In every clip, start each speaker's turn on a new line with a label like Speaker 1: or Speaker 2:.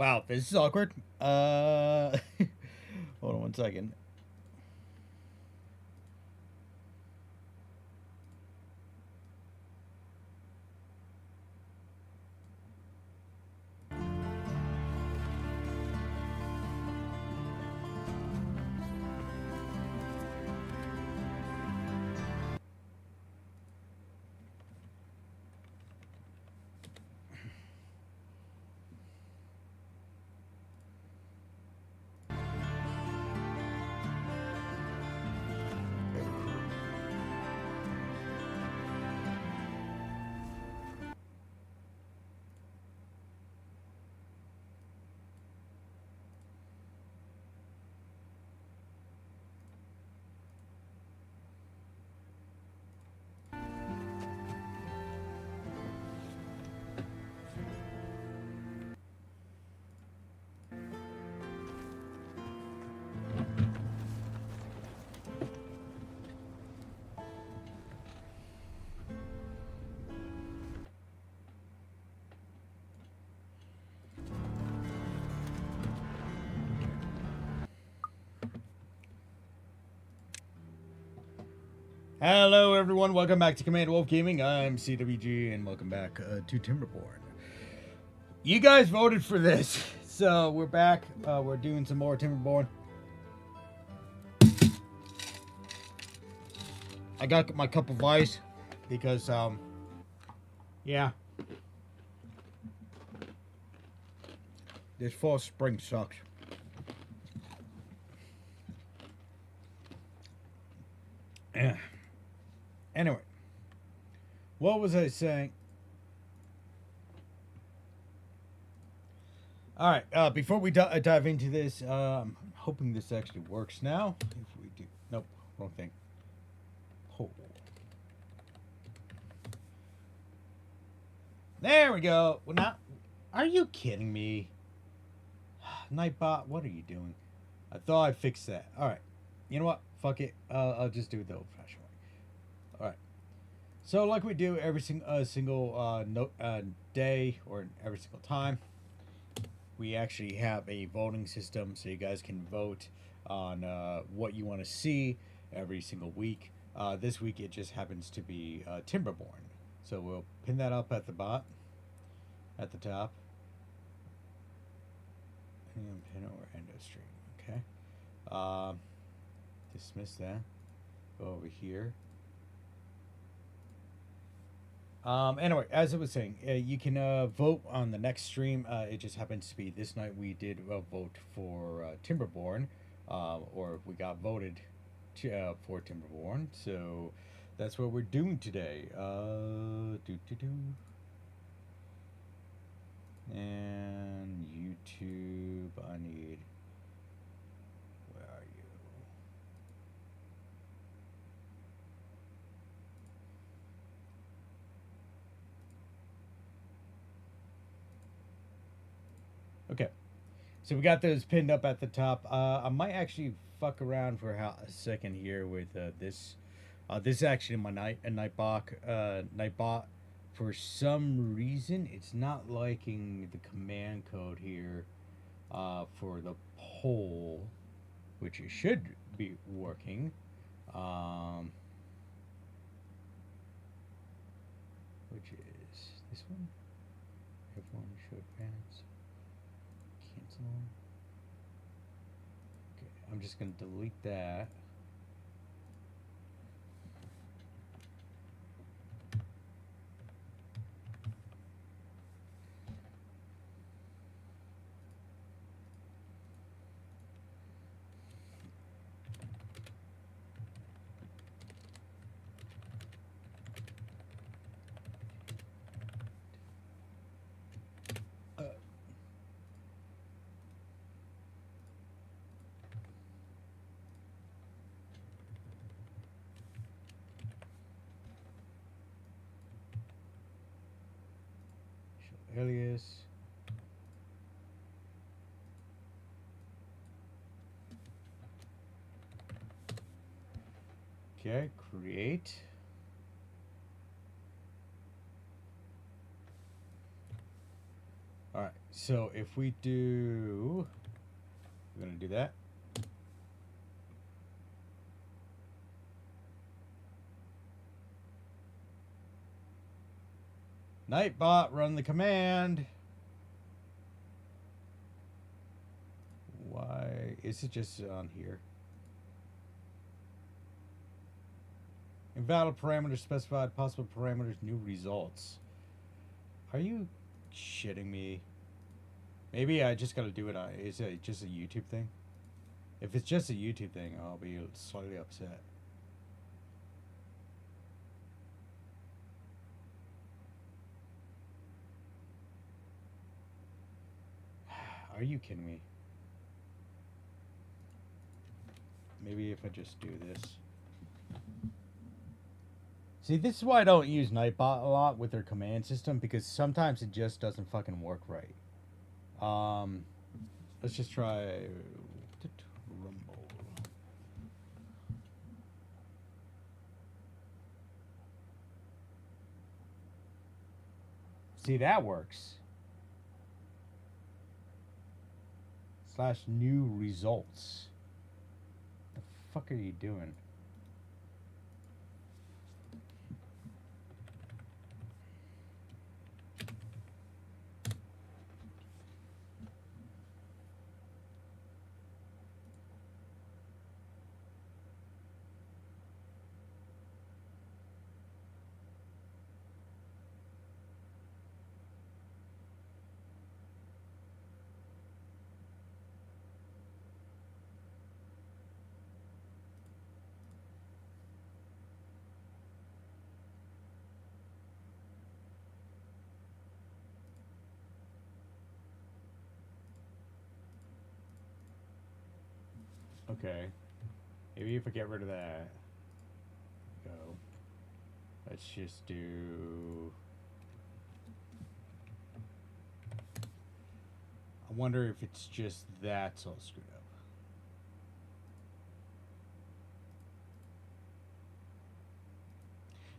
Speaker 1: Wow, this is awkward. Hold on one second. Hello, everyone. Welcome back to Command Wolf Gaming. I'm CWG, and welcome back to Timberborn. You guys voted for this, so we're back. We're doing some more Timberborn. I got my cup of ice because, yeah, this fall spring sucks. Yeah. Anyway, what was I saying? All right. Before we dive into this, I'm hoping this actually works now. If we do, nope, wrong thing. Oh. There we go. Well, now, are you kidding me? Nightbot, what are you doing? I thought I fixed that. All right. You know what? Fuck it. I'll just do it the old-fashioned way. All right. So, like we do every single day or every single time, we actually have a voting system so you guys can vote on what you want to see every single week. This week it just happens to be Timberborn. So we'll pin that up at the at the top. And pin or end of stream. Okay. Dismiss that. Go over here. Anyway, as I was saying, you can vote on the next stream. It just happens to be this night we did vote for Timberborn, or we got voted for Timberborn. So that's what we're doing today. And YouTube, I need. Where are you? Okay, so we got those pinned up at the top. I might actually fuck around for a second here with this. This is actually my Nightbot. For some reason, it's not liking the command code here for the poll, which it should be working. Which is this one. Everyone show advance. Cancel. Okay, I'm just gonna delete that. Alias. Okay, create. All right, So if we do, we're gonna do that. Nightbot, run the command. Why is it just on here? Invalid parameters specified. Possible parameters. New results. Are you shitting me? Maybe I just gotta do it on. Is it just a YouTube thing? If it's just a YouTube thing, I'll be slightly upset. Are you kidding me? Maybe if I just do this. See, this is why I don't use Nightbot a lot with their command system, because sometimes it just doesn't fucking work right. Let's just try Rumble. See, that works. / new results. The fuck are you doing? Okay. Maybe if I get rid of that. Go. Let's just do. I wonder if it's just that's all screwed up.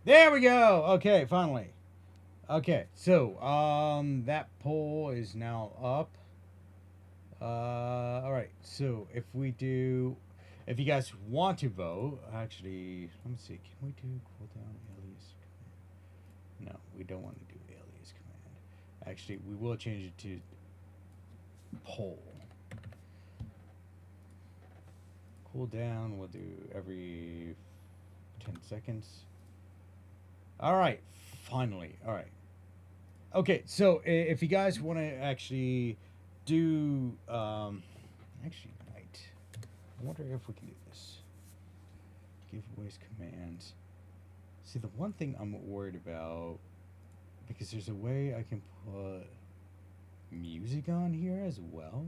Speaker 1: There we go. Okay, finally. Okay, so that poll is now up. All right. So if if you guys want to vote, actually, let me see. Can we do cooldown alias command? No, we don't want to do alias command. Actually, we will change it to poll. Cooldown we'll do every 10 seconds. All right. Finally. All right. Okay. So if you guys want to actually do actually right, I wonder if we can do this. Giveaways commands. See, the one thing I'm worried about, because there's a way I can put music on here as well,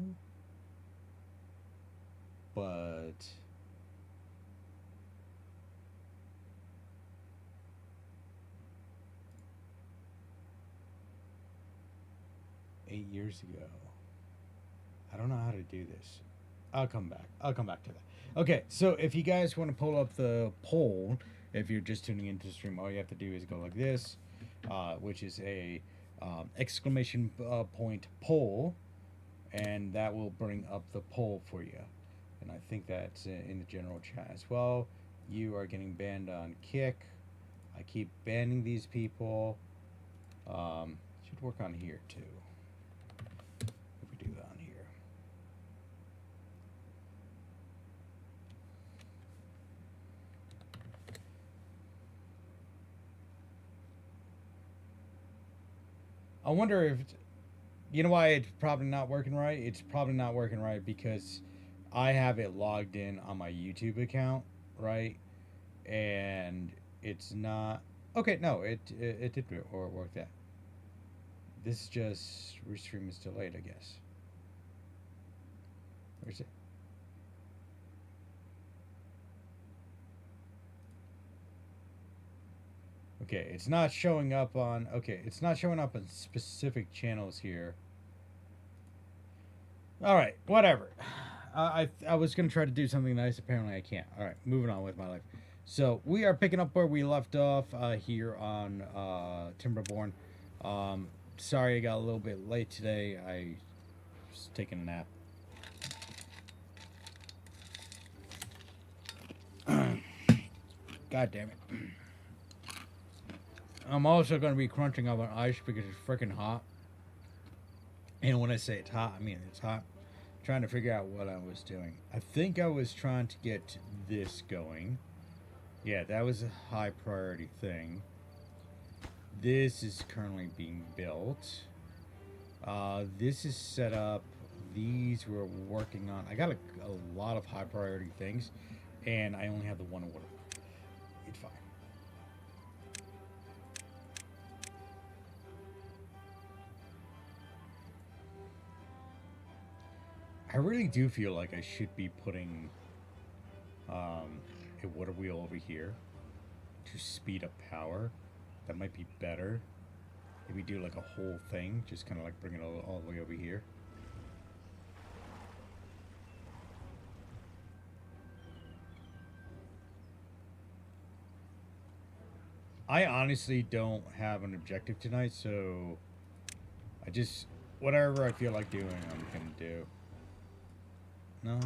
Speaker 1: but eight years ago. I don't know how to do this. I'll come back. I'll come back to that. Okay, so if you guys want to pull up the poll, if you're just tuning into the stream, all you have to do is go like this, which is a exclamation point poll, and that will bring up the poll for you. And I think that's in the general chat as well. You are getting banned on Kick. I keep banning these people. Should work on here too. Do that on here. I wonder if you know why it's probably not working right. It's probably not working right because I have it logged in on my YouTube account, right? And it's not okay. No, it did work that. This is just restream is delayed, I guess. Where's it? Okay, it's not showing up on. Okay, it's not showing up on specific channels here. All right, whatever. I was gonna try to do something nice. Apparently, I can't. All right, moving on with my life. So we are picking up where we left off here on Timberborn. Sorry I got a little bit late today. I was taking a nap. God damn it. I'm also going to be crunching up on ice because it's freaking hot. And when I say it's hot, I mean it's hot. Trying to figure out what I was doing. I think I was trying to get this going. Yeah, that was a high priority thing. This is currently being built. This is set up. These we're working on. I got a lot of high priority things, and I only have the one order. It's fine. I really do feel like I should be putting a water wheel over here to speed up power. That might be better. If we do like a whole thing, just kind of like bring it all the way over here. I honestly don't have an objective tonight, so I just, whatever I feel like doing, I'm gonna do. No.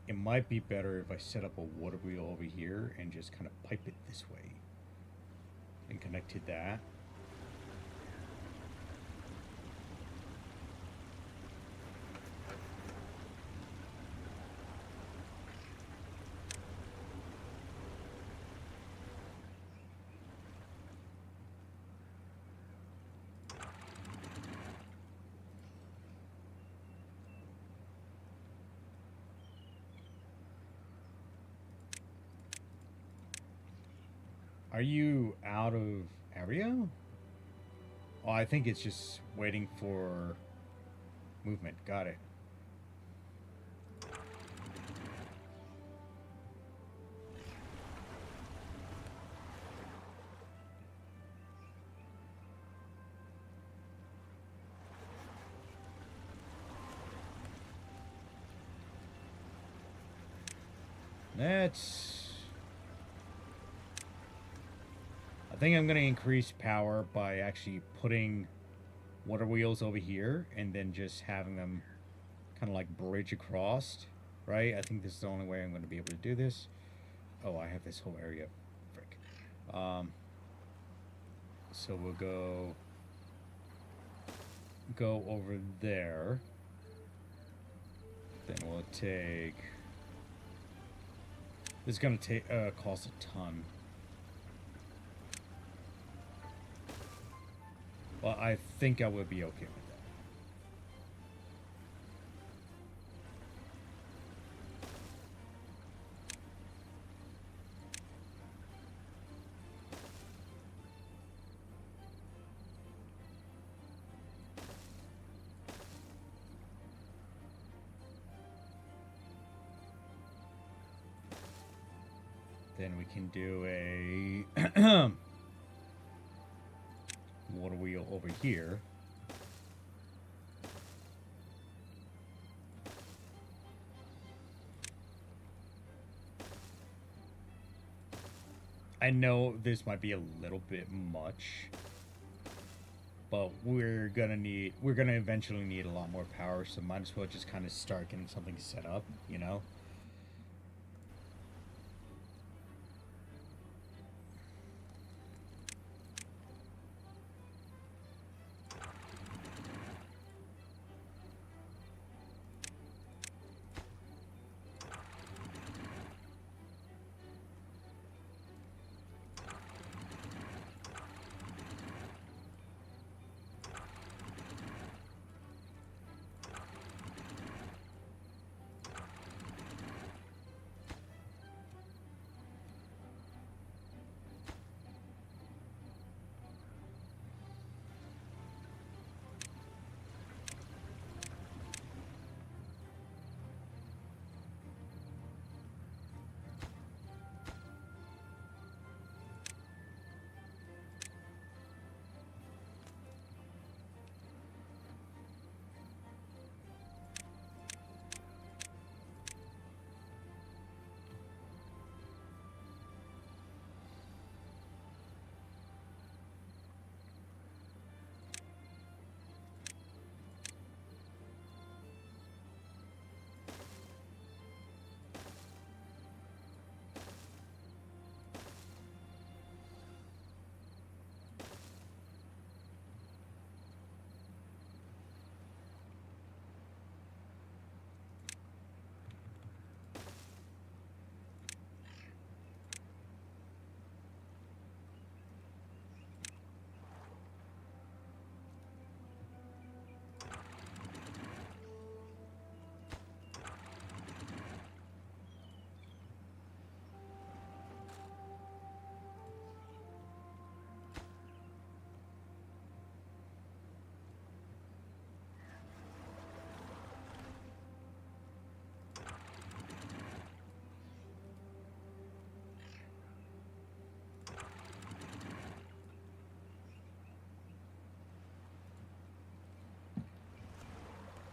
Speaker 1: It might be better if I set up a water wheel over here and just kind of pipe it this way and connect to that. Are you out of area? Oh, I think it's just waiting for movement. Got it. That's... I think I'm going to increase power by actually putting water wheels over here and then just having them kind of like bridge across, right? I think this is the only way I'm going to be able to do this. Oh, I have this whole area. Frick. So we'll go over there. Then we'll take... This is going to take cost a ton. Well, I think I would be okay with that. Then we can do a water wheel over here. I know this might be a little bit much, but we're gonna eventually need a lot more power, so might as well just kind of start getting something set up, you know?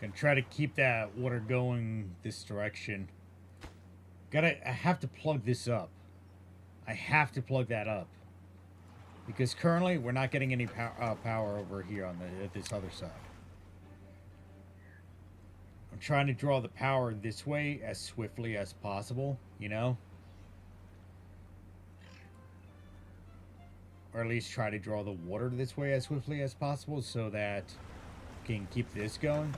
Speaker 1: Gonna try to keep that water going this direction. I have to plug this up. I have to plug that up. Because currently, we're not getting any power over here on this other side. I'm trying to draw the power this way as swiftly as possible, you know? Or at least try to draw the water this way as swiftly as possible so that we can keep this going.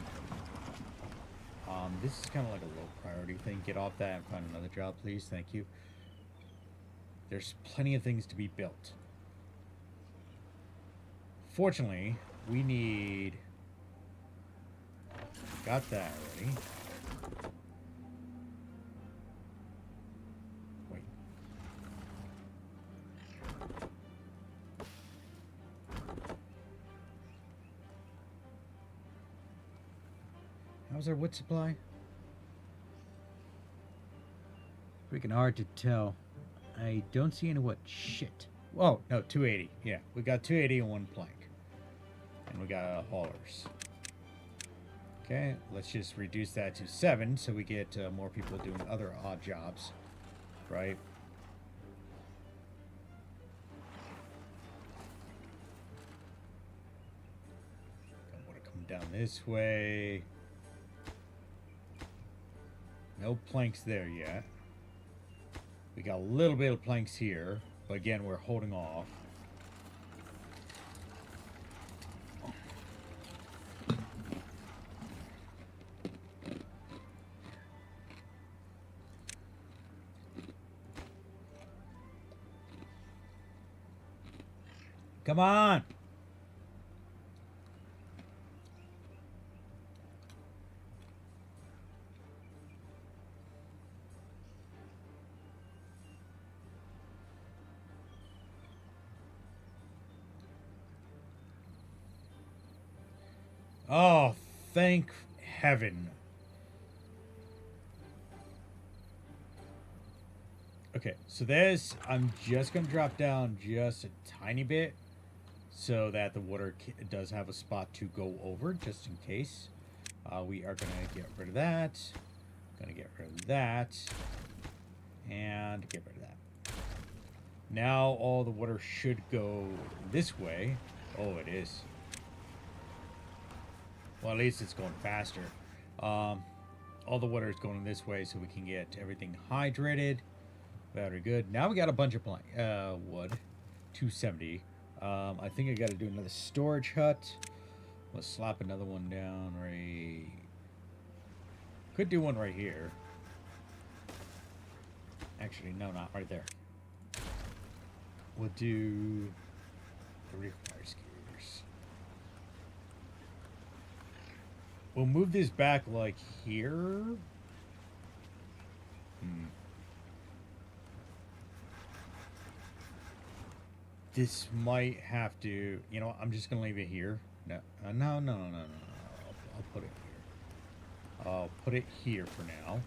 Speaker 1: This is kind of like a low priority thing. Get off that and find another job, please. Thank you. There's plenty of things to be built. Fortunately, we need... Got that already. Wait. How's our wood supply? Freaking hard to tell. I don't see any wood. Shit. Oh, no, 280. Yeah, we got 280 and one plank. And we got haulers. Okay, let's just reduce that to 7 so we get more people doing other odd jobs, right? I want to come down this way. No planks there yet. We got a little bit of planks here, but again, we're holding off. Come on! Oh, thank heaven. Okay, so this, I'm just going to drop down just a tiny bit so that the water does have a spot to go over, just in case. We are going to get rid of that. Going to get rid of that. And get rid of that. Now all the water should go this way. Oh, it is. Well, at least it's going faster. All the water is going this way so we can get everything hydrated. Very good. Now we got a bunch of wood. 270. I think I got to do another storage hut. Let's slap another one down right... Could do one right here. Actually, no, not right there. We'll do... 3 fire skewers. We'll move this back like here. This might have to... You know what? I'm just going to leave it here. No, no. I'll put it here. I'll put it here for now.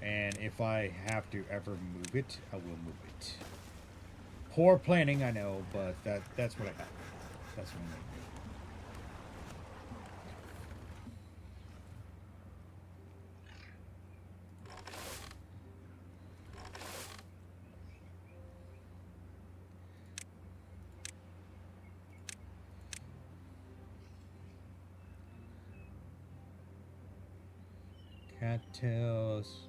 Speaker 1: And if I have to ever move it, I will move it. Poor planning, I know, but that's what I got. That's what I'm going to do. Cattails.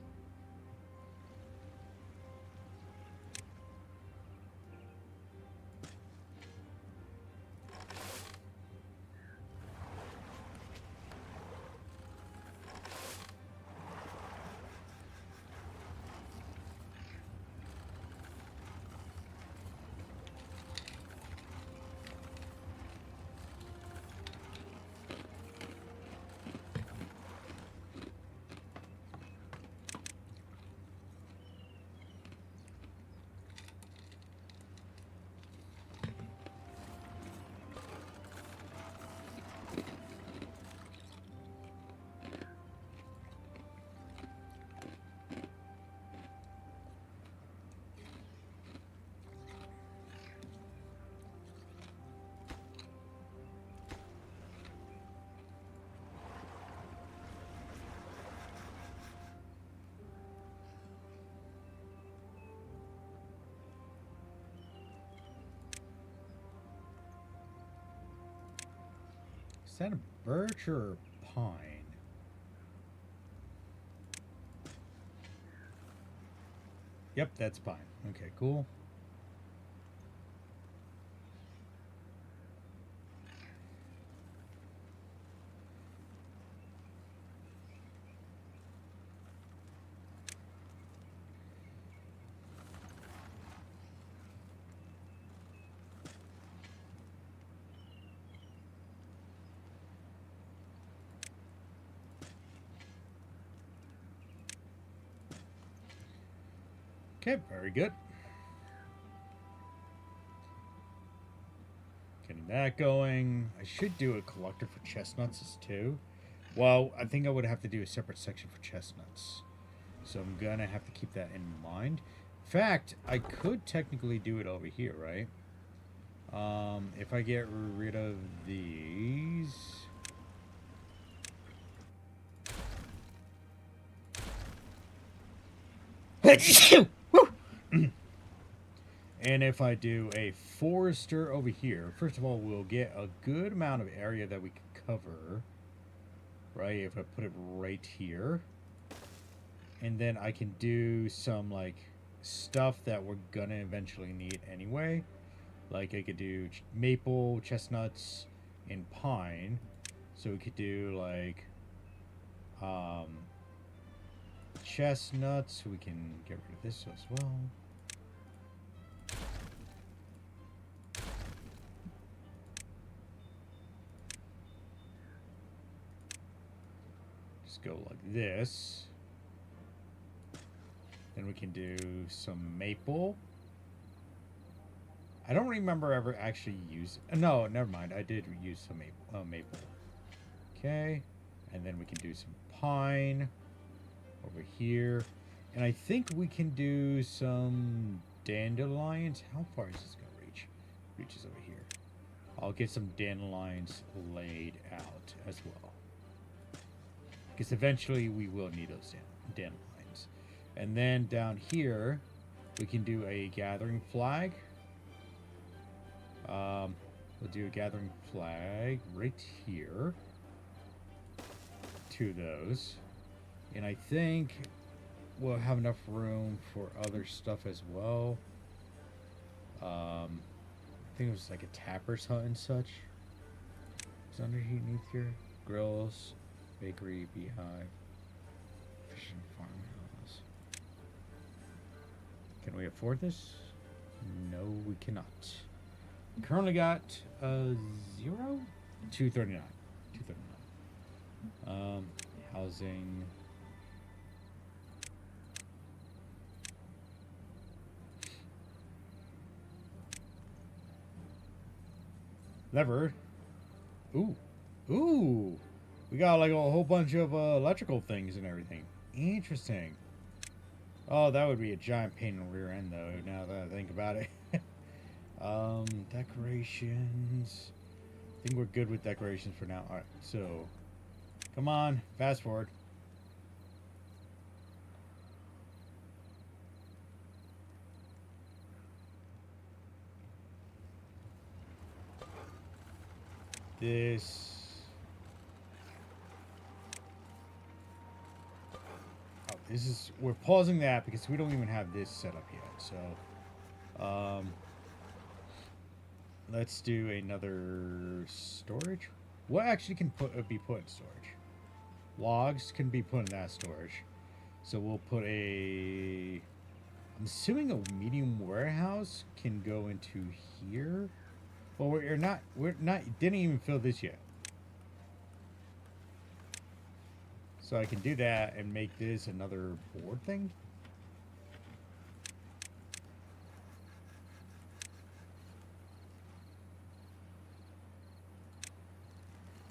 Speaker 1: Is that a birch or a pine? Yep, that's pine. Okay, cool. Okay, very good. Getting that going. I should do a collector for chestnuts too. Well, I think I would have to do a separate section for chestnuts. So I'm gonna have to keep that in mind. In fact, I could technically do it over here, right? If I get rid of these. And if I do a forester over here, first of all, we'll get a good amount of area that we can cover. Right? If I put it right here. And then I can do some, like, stuff that we're gonna eventually need anyway. Like, I could do maple, chestnuts, and pine. So we could do, like, chestnuts. We can get rid of this as well. Just go like this. Then we can do some maple. I don't remember ever actually using... No, never mind. I did use some maple. Okay. And then we can do some pine over here. And I think we can do some dandelions. How far is this going to reach? Reaches over here. I'll get some dandelions laid out as well. Because eventually we will need those dandelions. And then down here, we can do a gathering flag. We'll do a gathering flag right here. 2 of those. And I think we'll have enough room for other stuff as well. I think it was like a tapper's hut and such. It's underneath here. Grills, bakery, beehive, fishing farmhouse. Can we afford this? No, we cannot. Currently got 0? 239. 239. Housing. Lever. Ooh. Ooh. We got like a whole bunch of electrical things and everything. Interesting. Oh, that would be a giant pain in the rear end, though, now that I think about it. Decorations. I think we're good with decorations for now. Alright, so, come on, fast forward. This... This is, we're pausing that because we don't even have this set up yet. So, let's do another storage. What actually can be put in storage? Logs can be put in that storage. So we'll put a, I'm assuming a medium warehouse can go into here. Well, we're not, didn't even fill this yet. So I can do that and make this another board thing.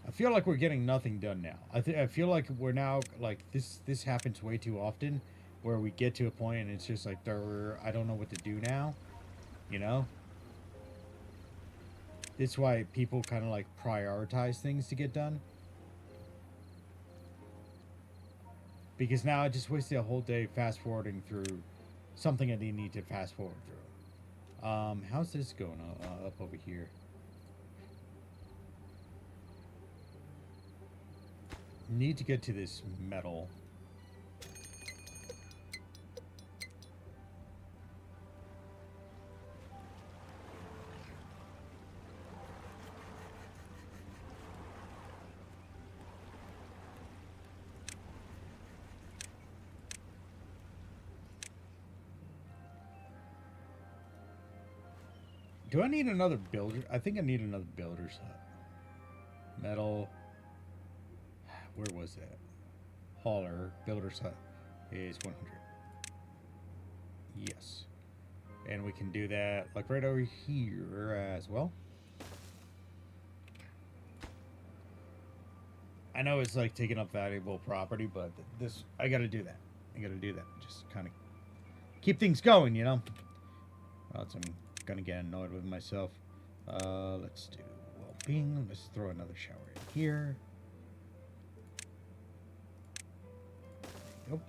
Speaker 1: I feel like we're getting nothing done now. I feel like we're now, like, this happens way too often, where we get to a point and it's just like, I don't know what to do now, you know? That's why people kind of, like, prioritize things to get done. Because now I just wasted a whole day fast forwarding through something I didn't need to fast forward through. How's this going up over here? Need to get to this metal. Do I need another builder? I think I need another builder's hut. Metal. Where was that? Hauler. Builder's hut is 100. Yes. And we can do that like right over here as well. I know it's like taking up valuable property, but this, I gotta do that. I gotta do that. Just kind of keep things going, you know? Or else I'm gonna get annoyed with myself. Let's do well-being. Let's throw another shower in here. Nope.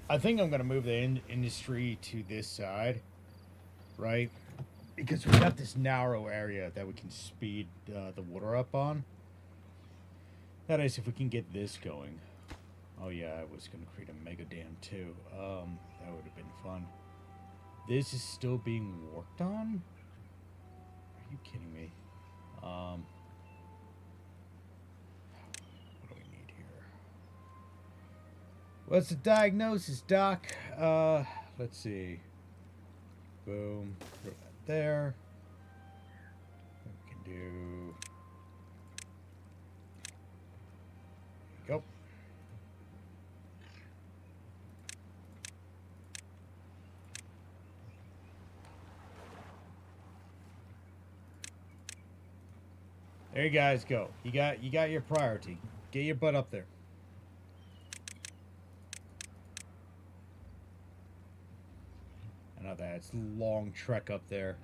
Speaker 1: I think I'm gonna move the industry to this side, right? Because we got this narrow area that we can speed the water up on. That is, if we can get this going. Oh yeah, I was gonna create a mega dam too. That would have been fun. This is still being worked on? Are you kidding me? What do we need here? What's the diagnosis, Doc? Let's see. Boom. Throw that there. We can do. There you go. There you guys go. You got your priority. Get your butt up there. I know that it's a long trek up there.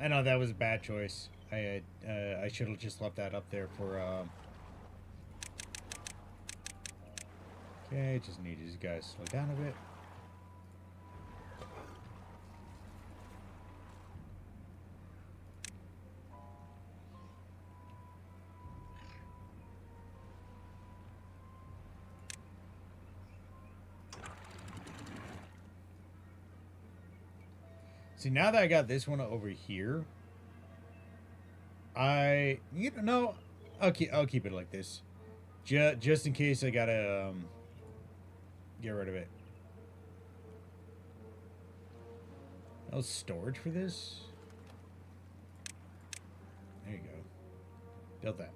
Speaker 1: I know that was a bad choice. I should have just left that up there for. Okay, just need these guys to slow down a bit. See, now that I got this one over here, I'll keep it like this, just in case I gotta get rid of it. No storage for this. There you go. Built that.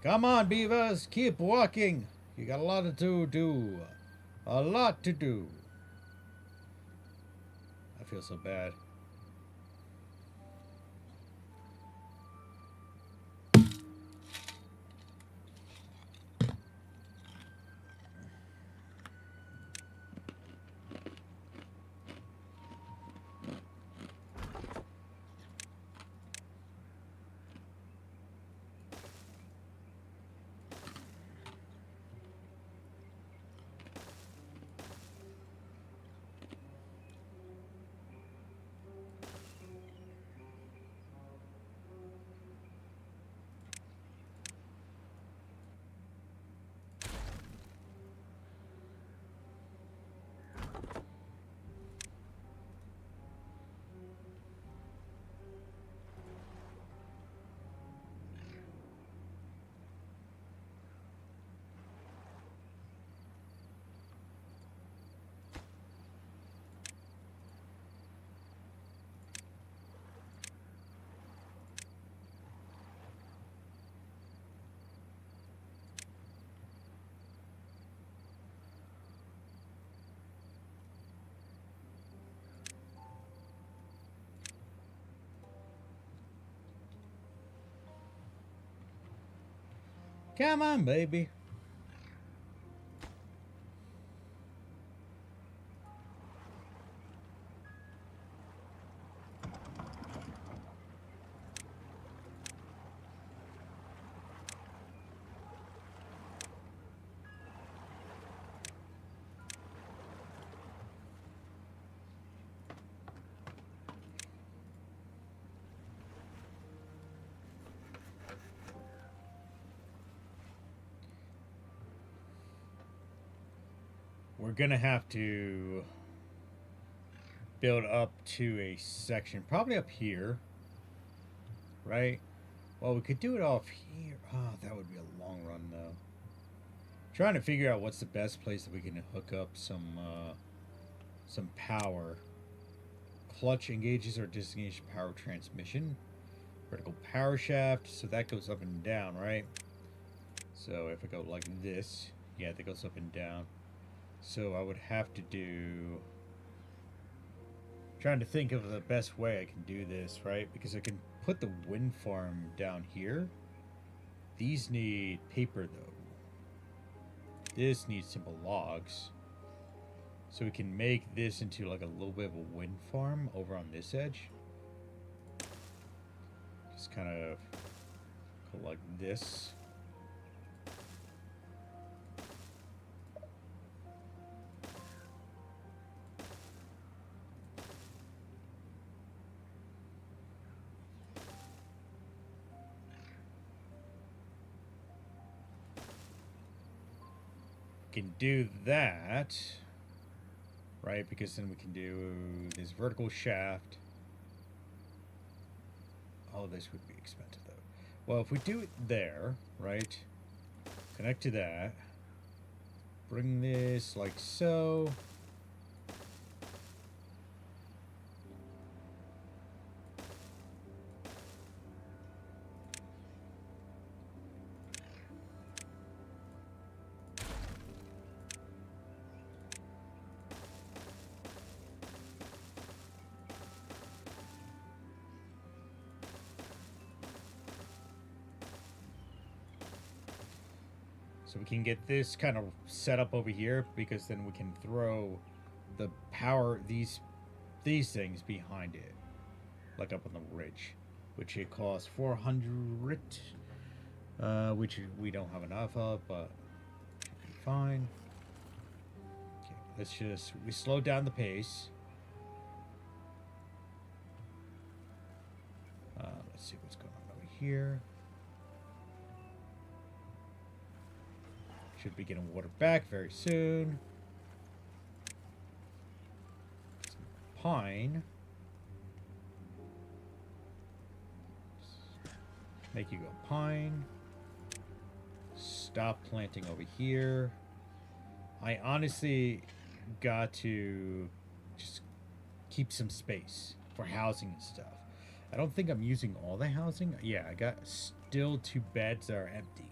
Speaker 1: Come on, beavers, keep walking. You got a lot to do. A lot to do. I feel so bad. Come on, baby. We're gonna have to build up to a section, probably up here, right? Well, we could do it off here. Oh, that would be a long run, though. Trying to figure out what's the best place that we can hook up some power. Clutch engages or disengages power transmission. Vertical power shaft, so that goes up and down, right? So if I go like this, yeah, that goes up and down. So I would have to do... Trying to think of the best way I can do this, right? Because I can put the wind farm down here. These need paper, though. This needs simple logs. So we can make this into like a little bit of a wind farm over on this edge. Just kind of go like this. Can do that, right? Because then we can do this vertical shaft. All of this would be expensive, though. Well, if we do it there, right? Connect to that. Bring this like so. So we can get this kind of set up over here because then we can throw the power these things behind it, like up on the ridge, which it costs 400, which we don't have enough of, but should be fine. Okay, we slow down the pace. Let's see what's going on over here. Should be getting water back very soon. Some pine. Make you go pine. Stop planting over here. I honestly got to just keep some space for housing and stuff. I don't think I'm using all the housing. Yeah, I got still 2 beds that are empty.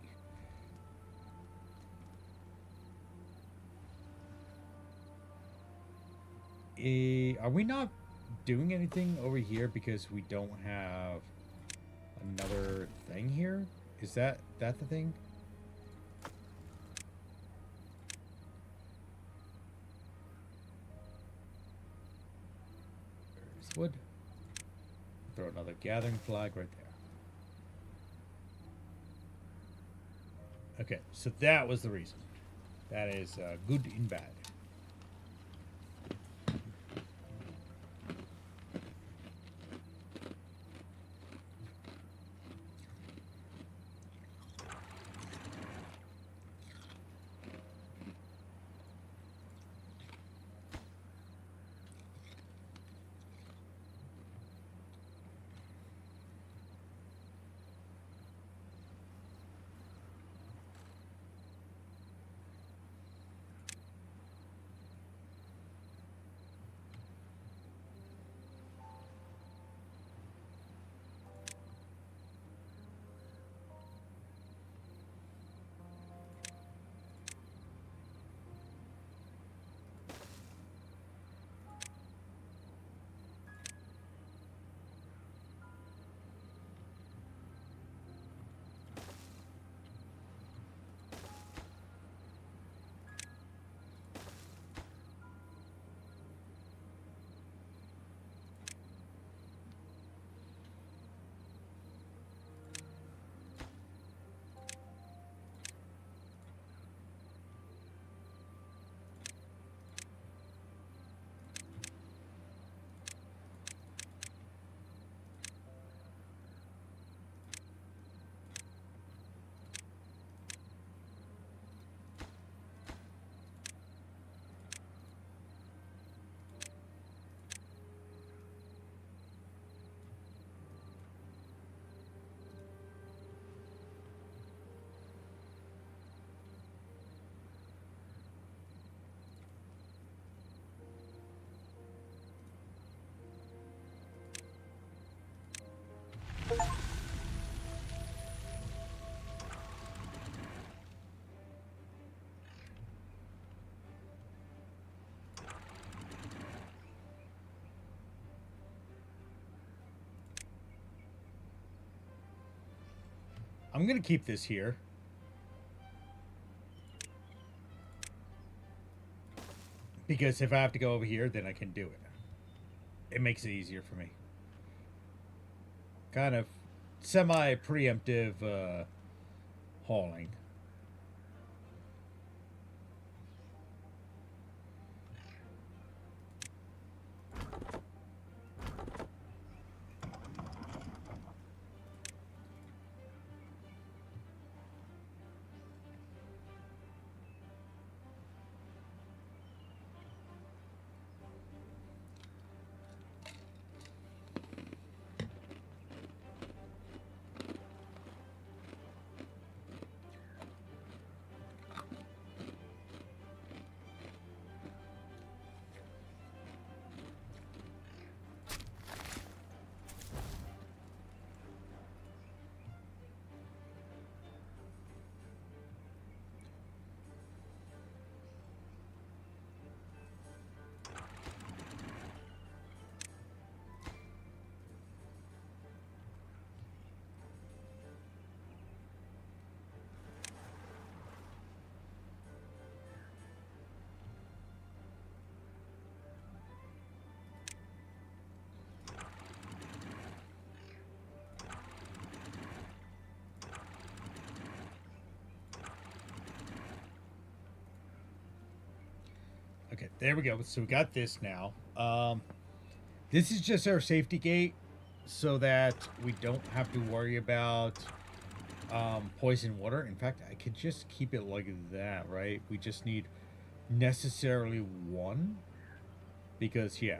Speaker 1: Are we not doing anything over here because we don't have another thing here? Is that the thing? There's wood. Throw another gathering flag right there. Okay, so that was the reason. That is good and bad. I'm going to keep this here. Because if I have to go over here, then I can do it. It makes it easier for me. Kind of semi-preemptive hauling. Okay, there we go. So we got this now. This is just our safety gate so that we don't have to worry about poison water. In fact, I could just keep it like that, right? We just need necessarily one because, yeah,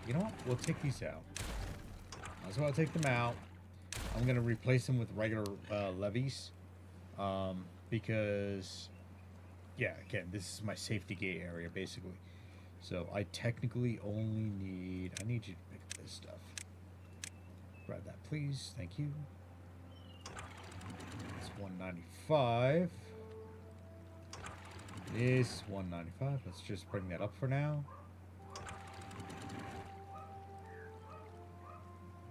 Speaker 1: you know what? We'll take these out. Might as well take them out. I'm going to replace them with regular levees because, yeah, again, this is my safety gate area, basically. So I technically only need... I need you to pick up this stuff. Grab that, please. Thank you. It's 195. This 195. Let's just bring that up for now.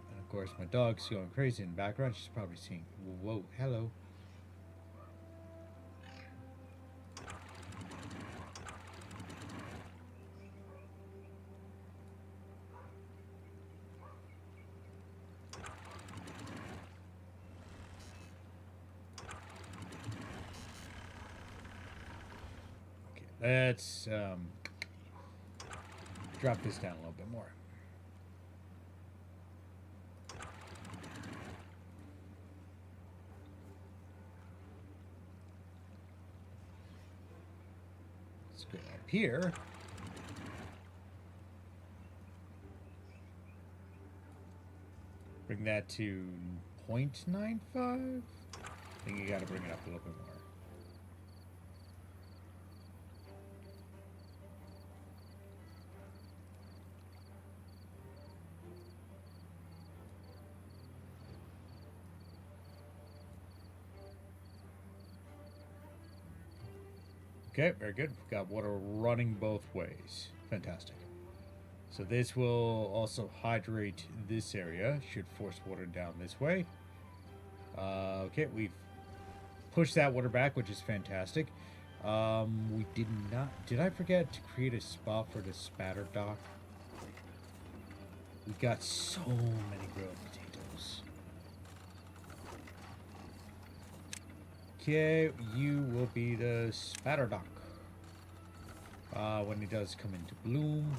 Speaker 1: And of course, my dog's going crazy in the background. She's probably seeing... Whoa, hello. Let's drop this down a little bit more. Let's go up here. Bring that to 0.95. I think you got to bring it up a little bit more. Okay, very good. We've got water running both ways. Fantastic. So this will also hydrate this area. Should force water down this way. Okay, we've pushed that water back, which is fantastic. We did not... Did I forget to create a spot for the spatter dock? We've got so many grilled potatoes. Okay, you will be the spatter dock. When it does come into bloom.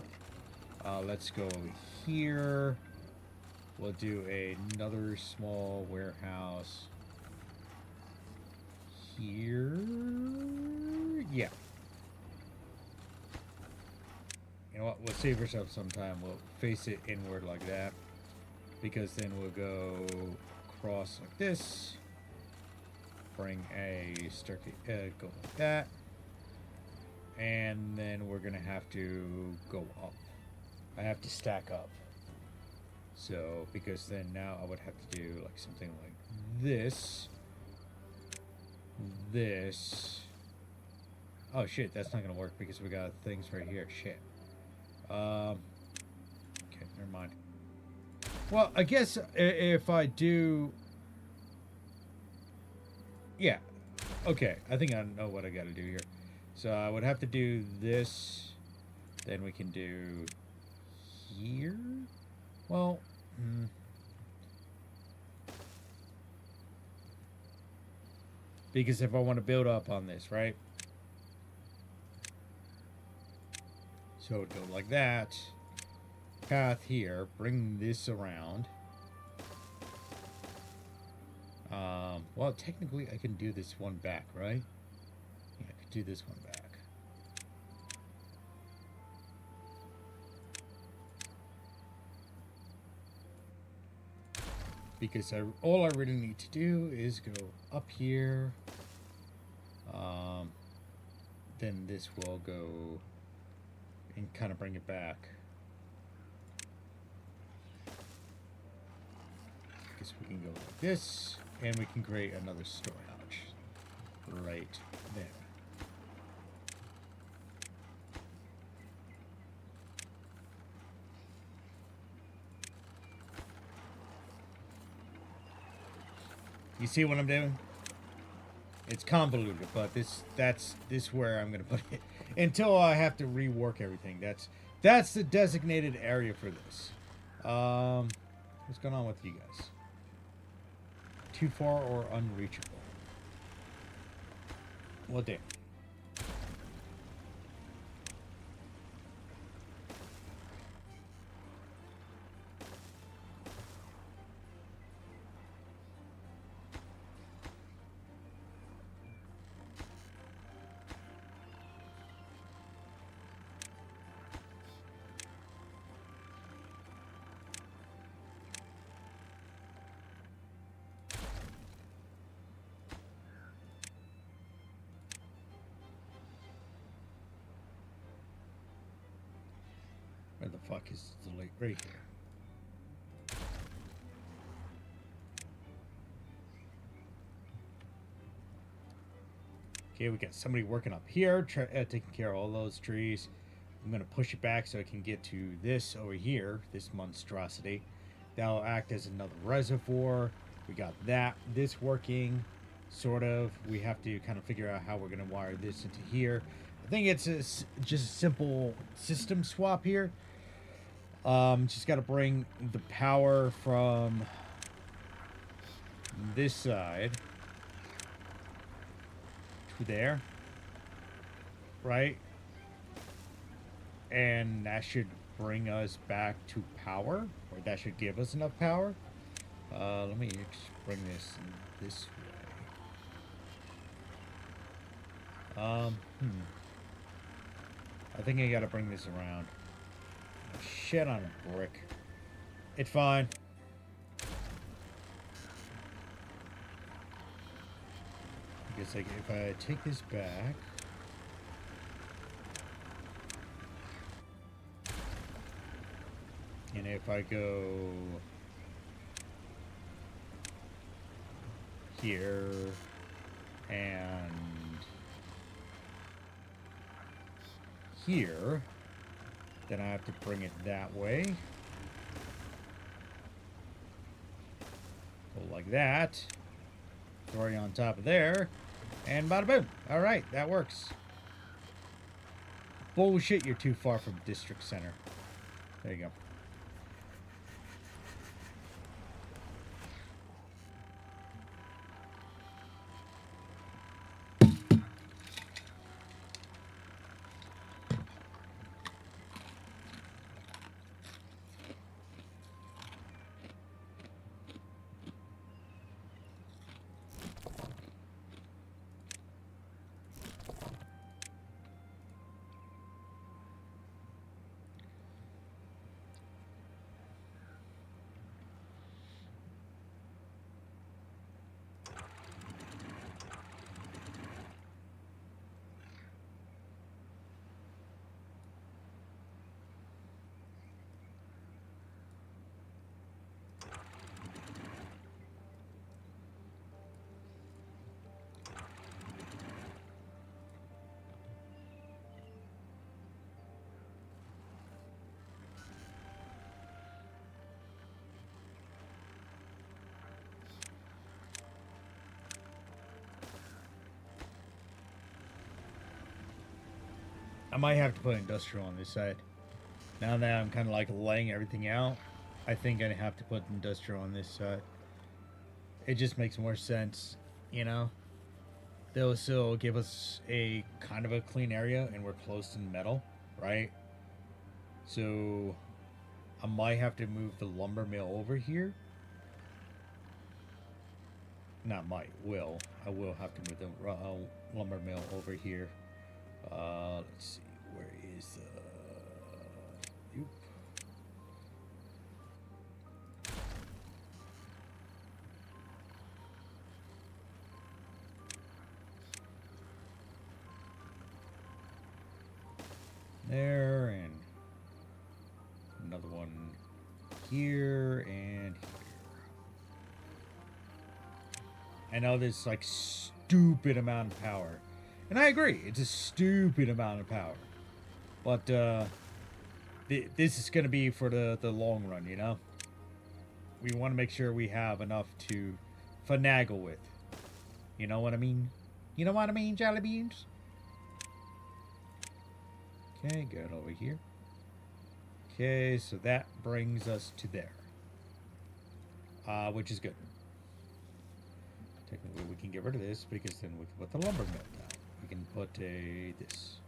Speaker 1: Let's go over here. We'll do another small warehouse here. Yeah. You know what? We'll save ourselves some time. We'll face it inward like that. Because then we'll go across like this. Bring a staircase, go like that. And then we're going to have to go up. I have to stack up. So, because then now I would have to do like something like this. This. Oh shit, that's not going to work because we got things right here. Shit. Okay, never mind. Well, I guess if I do... Yeah. Okay, I think I know what I got to do here. So I would have to do this. Then we can do here. Well, because if I want to build up on this, right? So it would go like that. Path here. Bring this around. Well, technically I can do this one back, right? Yeah, I could do this one back. Because all I really need to do is go up here. Then this will go and kind of bring it back. Because we can go like this, and we can create another storage right there. You see what I'm doing? It's convoluted, but this where I'm gonna put it until I have to rework everything. That's the designated area for this. What's going on with you guys? Too far or unreachable? Well, damn. Where the fuck is the lake? Right here. Okay, we got somebody working up here, taking care of all those trees. I'm going to push it back so I can get to this over here, this monstrosity. That'll act as another reservoir. We got that. This working, sort of. We have to kind of figure out how we're going to wire this into here. I think it's just a simple system swap here. Just got to bring the power from this side to there, right? And that should bring us back to power, or that should give us enough power. Let me bring this way. I think I gotta bring this around. Shit on a brick. It's fine. Because like if I take this back, and if I go here and here, then I have to bring it that way. Go like that. Throw it on top of there. And bada boom. Alright, that works. Bullshit, you're too far from district center. There you go. I might have to put industrial on this side. Now that I'm kind of like laying everything out, I think I have to put industrial on this side. It just makes more sense, you know? They'll still give us a kind of a clean area, and we're close to metal, right? So I might have to move the lumber mill over here. Not might, will. I will have to move the lumber mill over here. Let's see, where is the... Oop. There, and another one here, and here. I know this like stupid amount of power. And I agree, it's a stupid amount of power. But this is going to be for the long run, you know? We want to make sure we have enough to finagle with. You know what I mean? You know what I mean, jelly beans? Okay, good over here. Okay, so that brings us to there. Which is good. Technically, we can get rid of this because then we can put the lumber mill down. We can put this.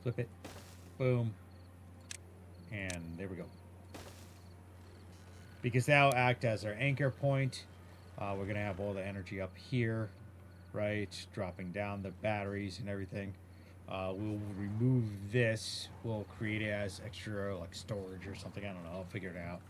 Speaker 1: Flip it. Boom. And there we go. Because that'll act as our anchor point. We're going to have all the energy up here, right? Dropping down the batteries and everything. We'll remove this. We'll create it as extra like storage or something. I don't know. I'll figure it out.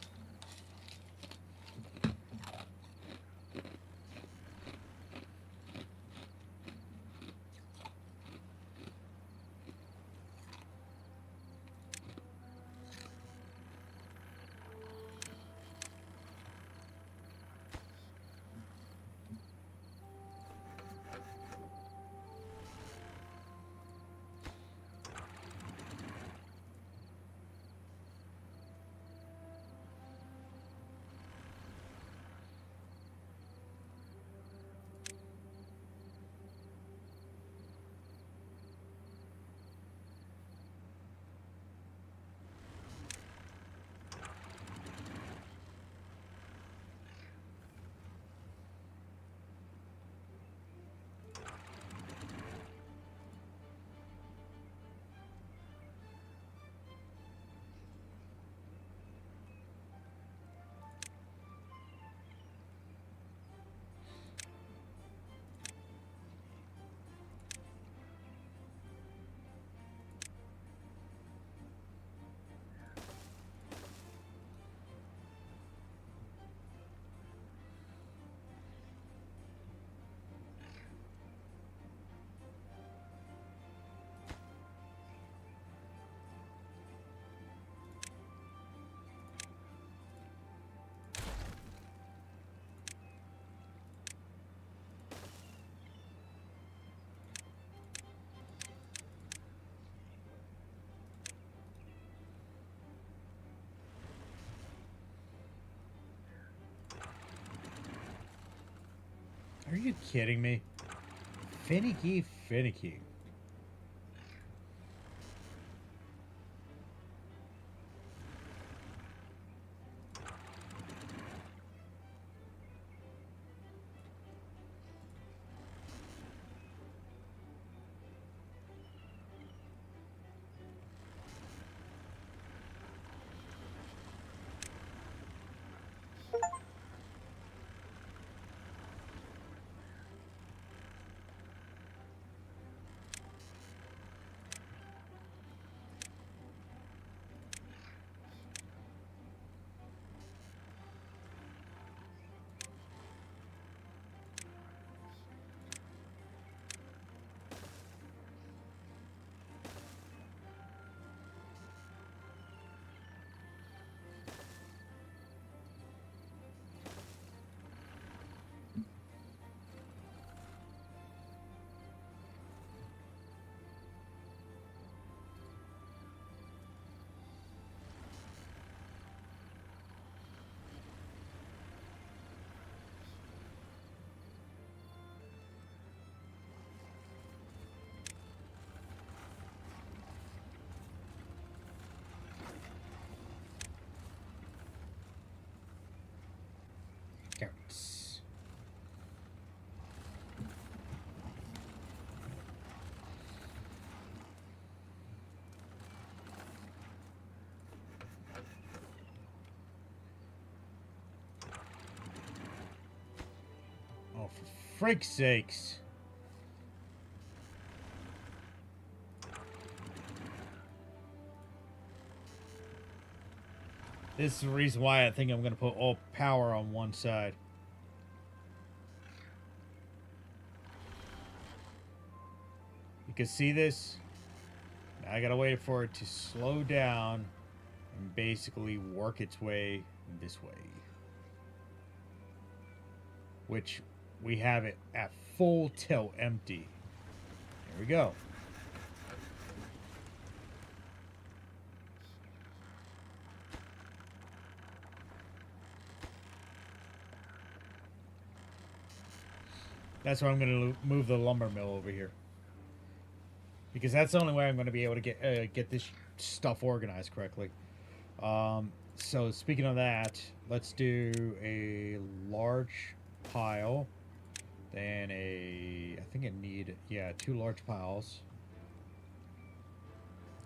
Speaker 1: Are you kidding me? Finicky, finicky. Carrots. Oh, for freak's sakes. This is the reason why I think I'm going to put all power on one side. You can see this. Now I got to wait for it to slow down and basically work its way this way. Which we have it at full tilt empty. There we go. That's why I'm going to move the lumber mill over here. Because that's the only way I'm going to be able to get this stuff organized correctly. So speaking of that, let's do a large pile. Then I think I need, 2 large piles.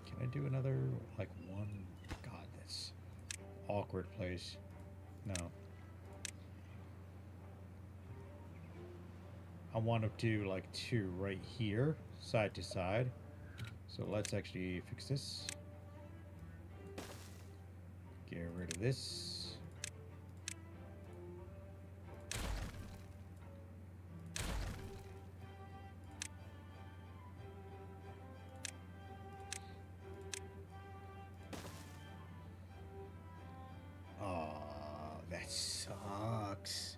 Speaker 1: Can I do another, like one? God, that's awkward place. No. I want to do like 2 right here, side to side. So let's actually fix this. Get rid of this. Oh, that sucks.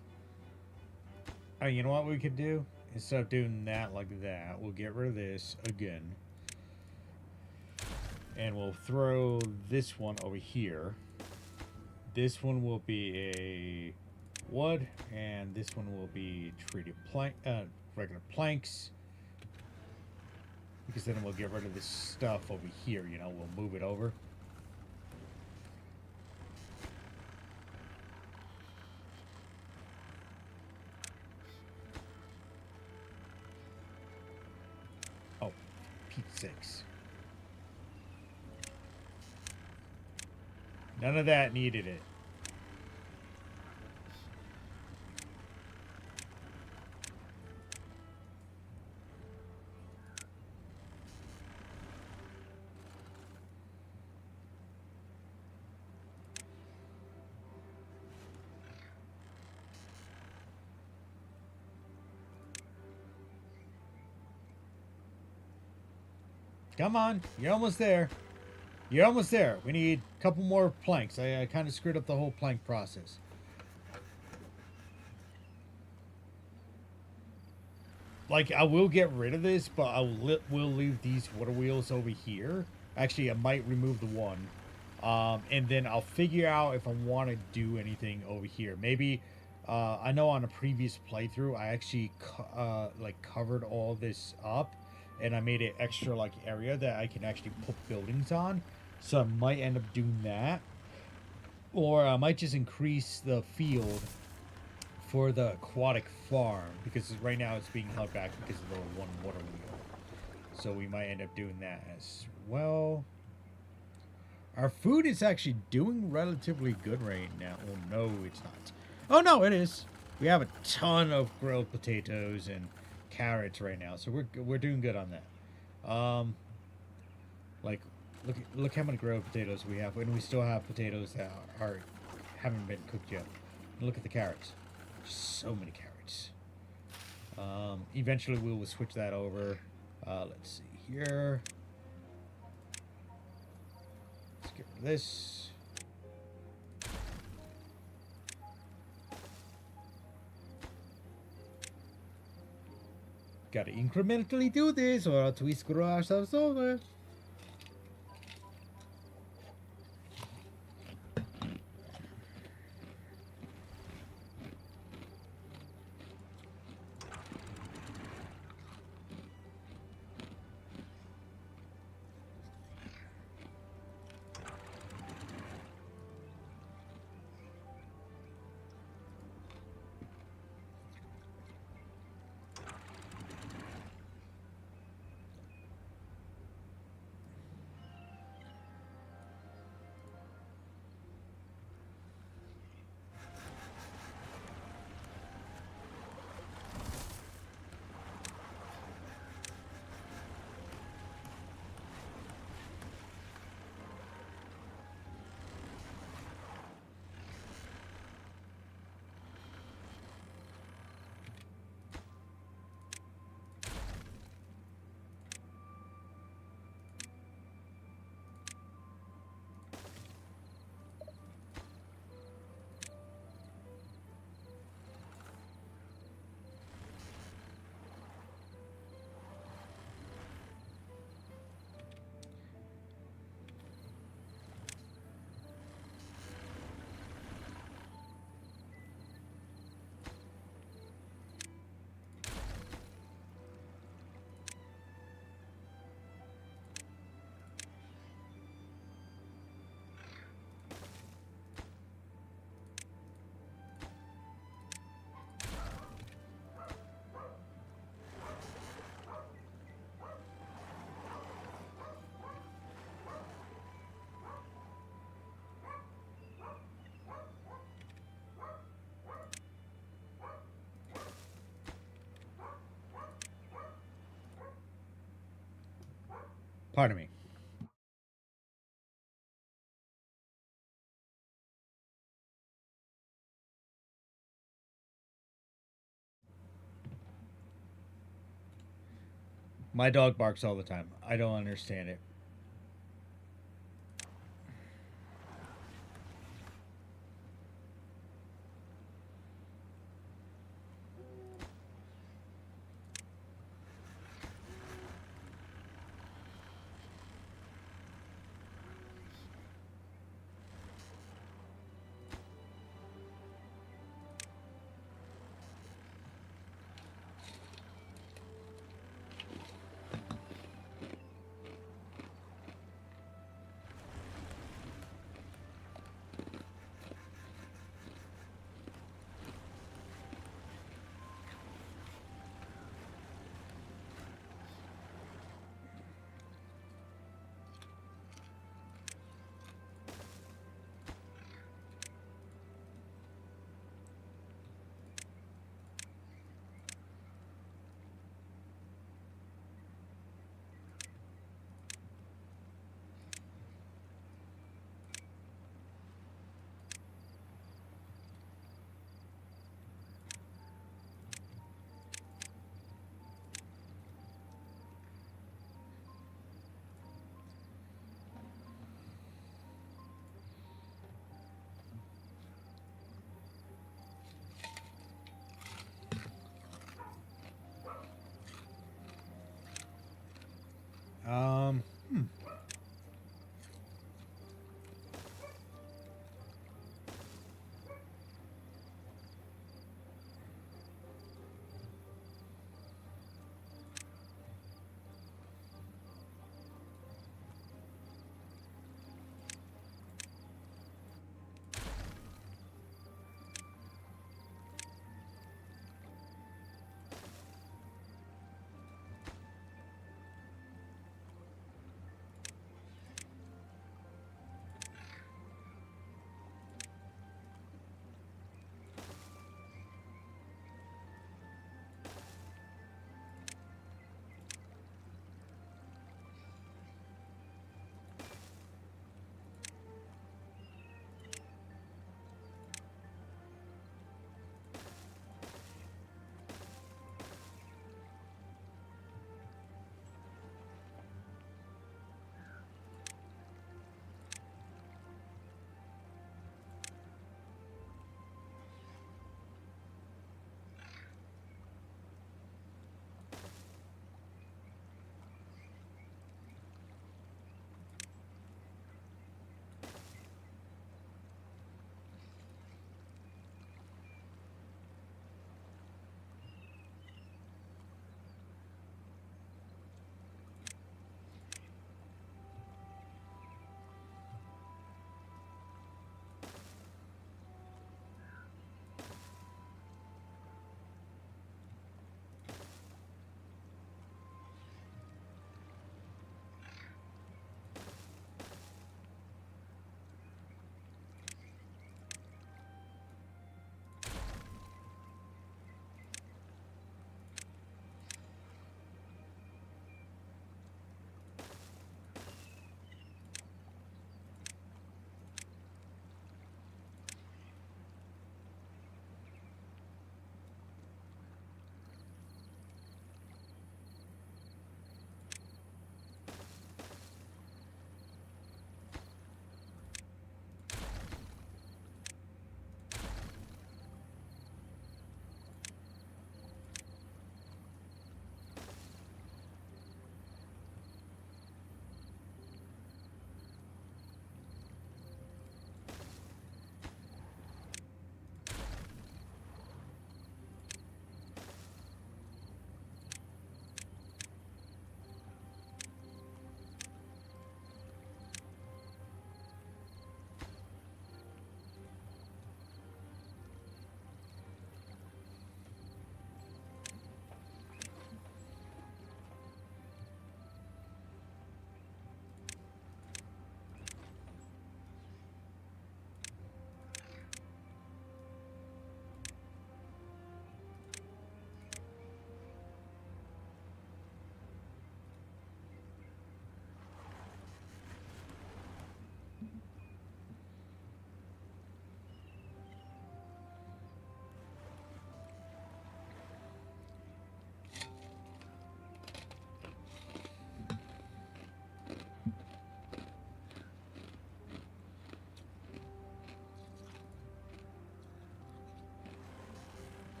Speaker 1: Oh, you know what we could do? Instead of doing that like that, we'll get rid of this again. And we'll throw this one over here. This one will be a wood, and this one will be treated plank, regular planks. Because then we'll get rid of this stuff over here, you know, we'll move it over. Oh, Pete's sakes. None of that needed it. Come on, you're almost there. You're almost there. We need a couple more planks. I kind of screwed up the whole plank process. Like, I will get rid of this, but I will leave these water wheels over here. Actually, I might remove the one. And then I'll figure out if I want to do anything over here. Maybe I know on a previous playthrough, I actually like covered all this up, and I made it extra like area that I can actually put buildings on. So I might end up doing that, or I might just increase the field for the aquatic farm because right now it's being held back because of the one water wheel. So we might end up doing that as well. Our food is actually doing relatively good right now. Oh no, it's not. Oh no, it is. We have a ton of grilled potatoes and carrots right now, so we're doing good on that. Like look how many grilled potatoes we have, and we still have potatoes that are haven't been cooked yet. Look at the carrots. So many carrots. Eventually we will switch that over. Let's see here. Let's get rid of this. Gotta incrementally do this or else we screw ourselves over. Pardon me. My dog barks all the time. I don't understand it. Um, hmm.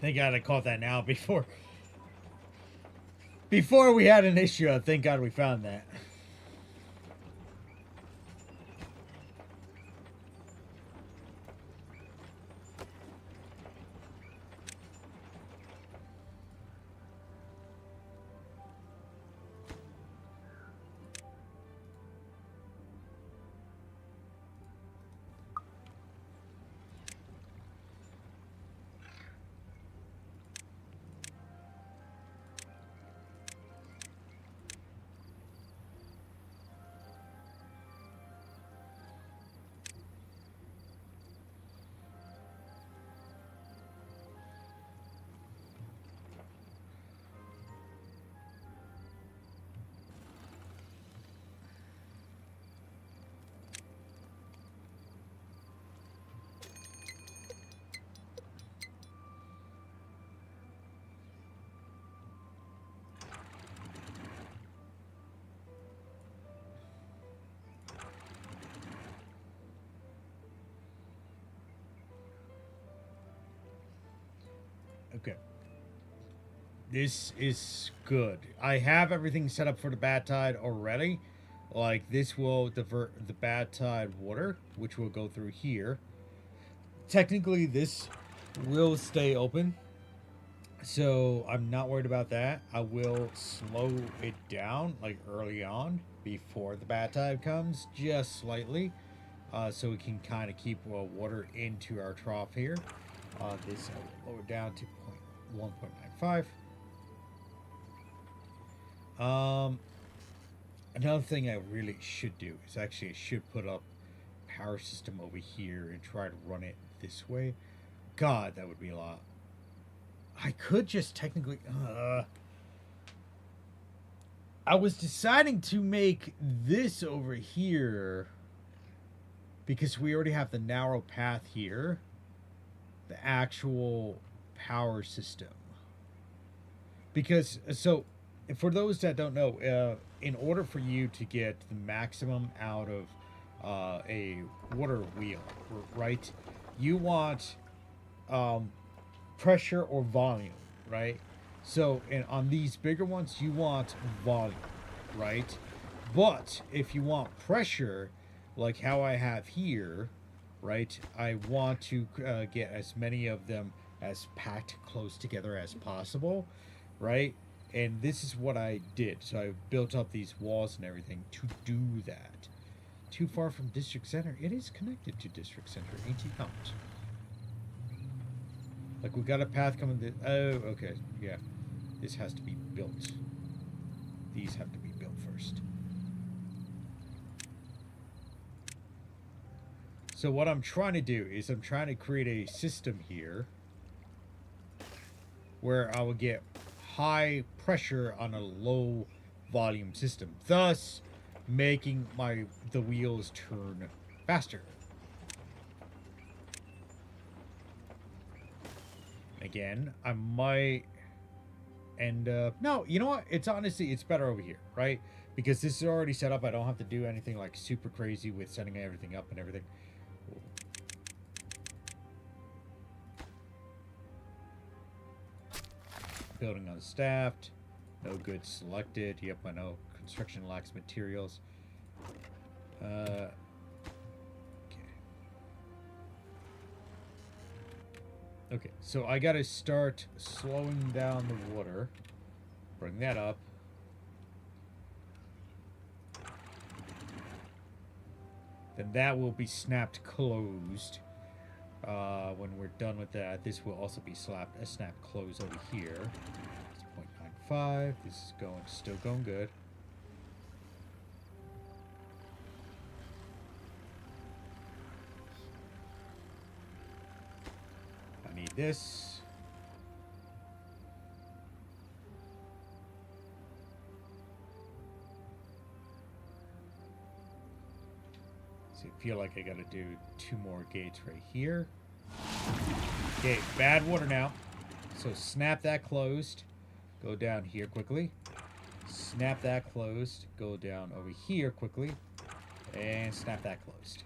Speaker 1: Thank God I caught that now before we had an issue. Thank God we found that. Okay. This is good. I have everything set up for the bad tide already. Like, this will divert the bad tide water, which will go through here. Technically, this will stay open, so I'm not worried about that. I will slow it down, like, early on, before the bad tide comes, just slightly, so we can kind of keep water into our trough here. This I will lower down to 1.95. Another thing I really should do is actually I should put up power system over here and try to run it this way. God, that would be a lot. I could just technically... I was deciding to make this over here because we already have the narrow path here. The actual power system. Because, so, for those that don't know, in order for you to get the maximum out of a water wheel, right, you want pressure or volume, right? So, on these bigger ones, you want volume, right? But if you want pressure, like how I have here, right, I want to get as many of them as packed close together as possible, right? And this is what I did. So I built up these walls and everything to do that. Too far from district center. It is connected to district center. Ain't it not? Like, we got a path coming this... Oh, okay. Yeah. This has to be built. These have to be built first. So what I'm trying to do is I'm trying to create a system here where I will get high pressure on a low volume system, thus making the wheels turn faster. Again, I might end up... No, you know what? It's better over here, right? Because this is already set up. I don't have to do anything like super crazy with setting everything up and everything. Building unstaffed. No goods selected. Yep, I know. Construction lacks materials. Okay. Okay, so I gotta start slowing down the water. Bring that up. Then that will be snapped closed. When we're done with that, this will also be snapped closed over here. It's 0.95. This is still going good. I need this. So I feel like I gotta do 2 more gates right here. Okay, bad water now. So snap that closed. Go down here quickly. Snap that closed. Go down over here quickly. And snap that closed.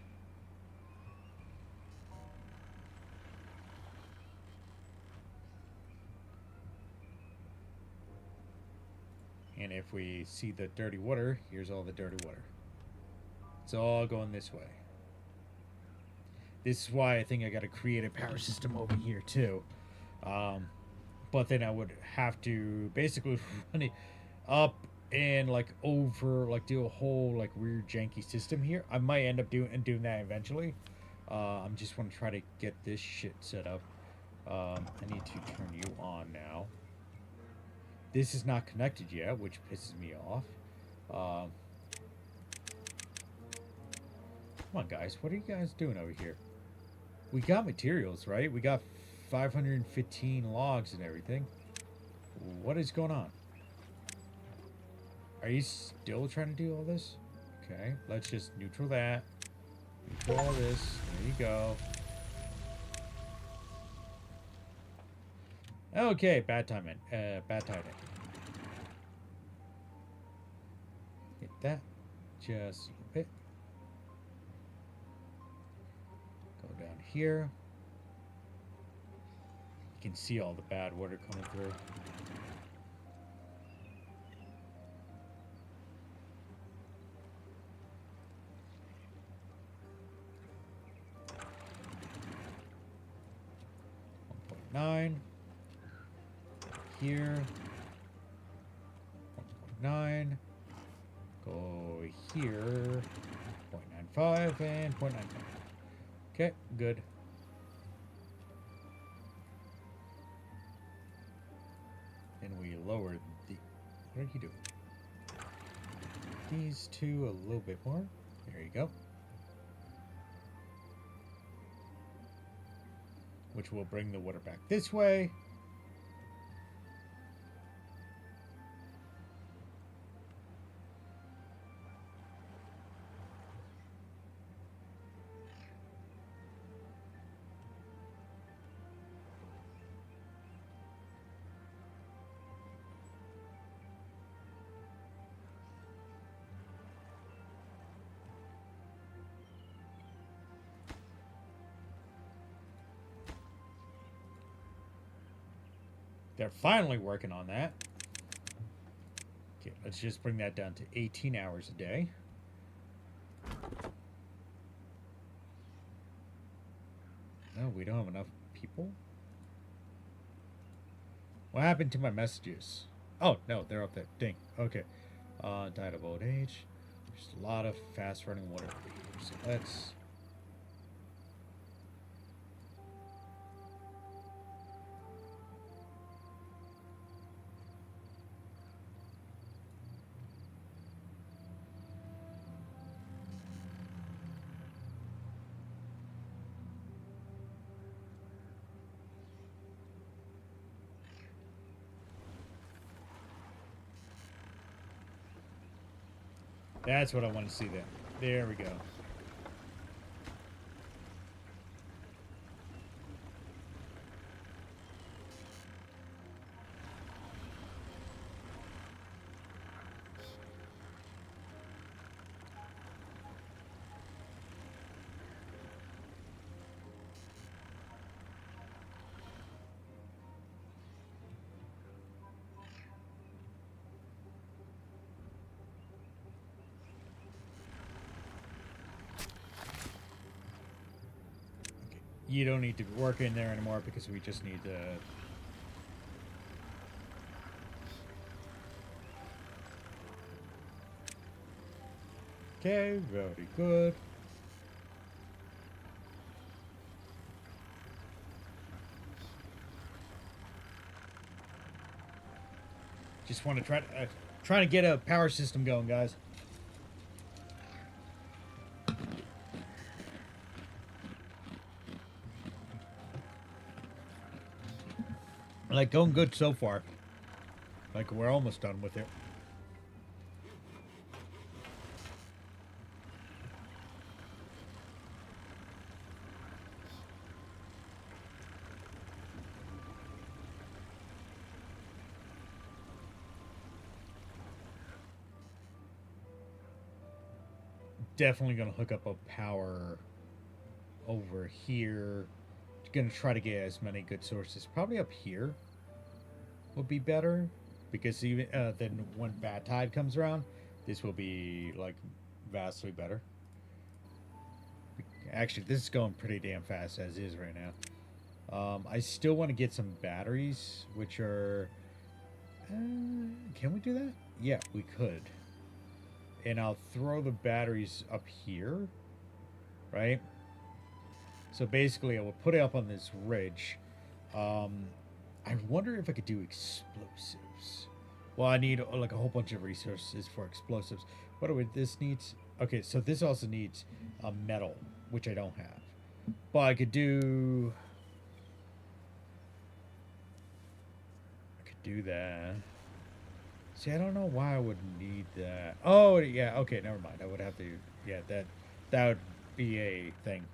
Speaker 1: And if we see the dirty water, here's all the dirty water. It's all going this way. This is why I think I got to create a power system over here too. But then I would have to basically run it up and like over, like do a whole like weird janky system here. I might end up doing that eventually. I'm just want to try to get this shit set up. I need to turn you on now. This is not connected yet, which pisses me off. Come on, guys. What are you guys doing over here? We got materials, right? We got 515 logs and everything. What is going on? Are you still trying to do all this? Okay, let's just neutral that. Neutral all this. There you go. Okay, bad timing. Bad timing. Hit that. Just a bit. Go down here. You can see all the bad water coming through. Nine. Here. 1.9. Go here. 0.95 and 0.95. Okay, good. And we lower the... What are you doing? These two a little bit more. There you go. Which will bring the water back this way. They're finally working on that. Okay, let's just bring that down to 18 hours a day. No, we don't have enough people. What happened to my messages? Oh, no, they're up there. Ding. Okay. Died of old age. There's a lot of fast running water over here. So let's... That's what I want to see there. There we go. You don't need to work in there anymore because we just need to... Okay, very good. Just want to try to get a power system going, guys. Like, going good so far. Like, we're almost done with it. Definitely gonna hook up a power over here. Gonna try to get as many good sources. Probably up here would be better. because even then when bad tide comes around, this will be like vastly better. Actually, this is going pretty damn fast as is right now. I still want to get some batteries, which are. Can we do that? Yeah, we could. And I'll throw the batteries up here, right? So basically, I will put it up on this ridge. I wonder if I could do explosives. Well, I need like a whole bunch of resources for explosives. What do we? This needs. Okay, so this also needs metal, which I don't have. But I could do. I could do that. See, I don't know why I would need that. Oh, yeah. Okay, never mind. I would have to. Yeah, that would be a thing.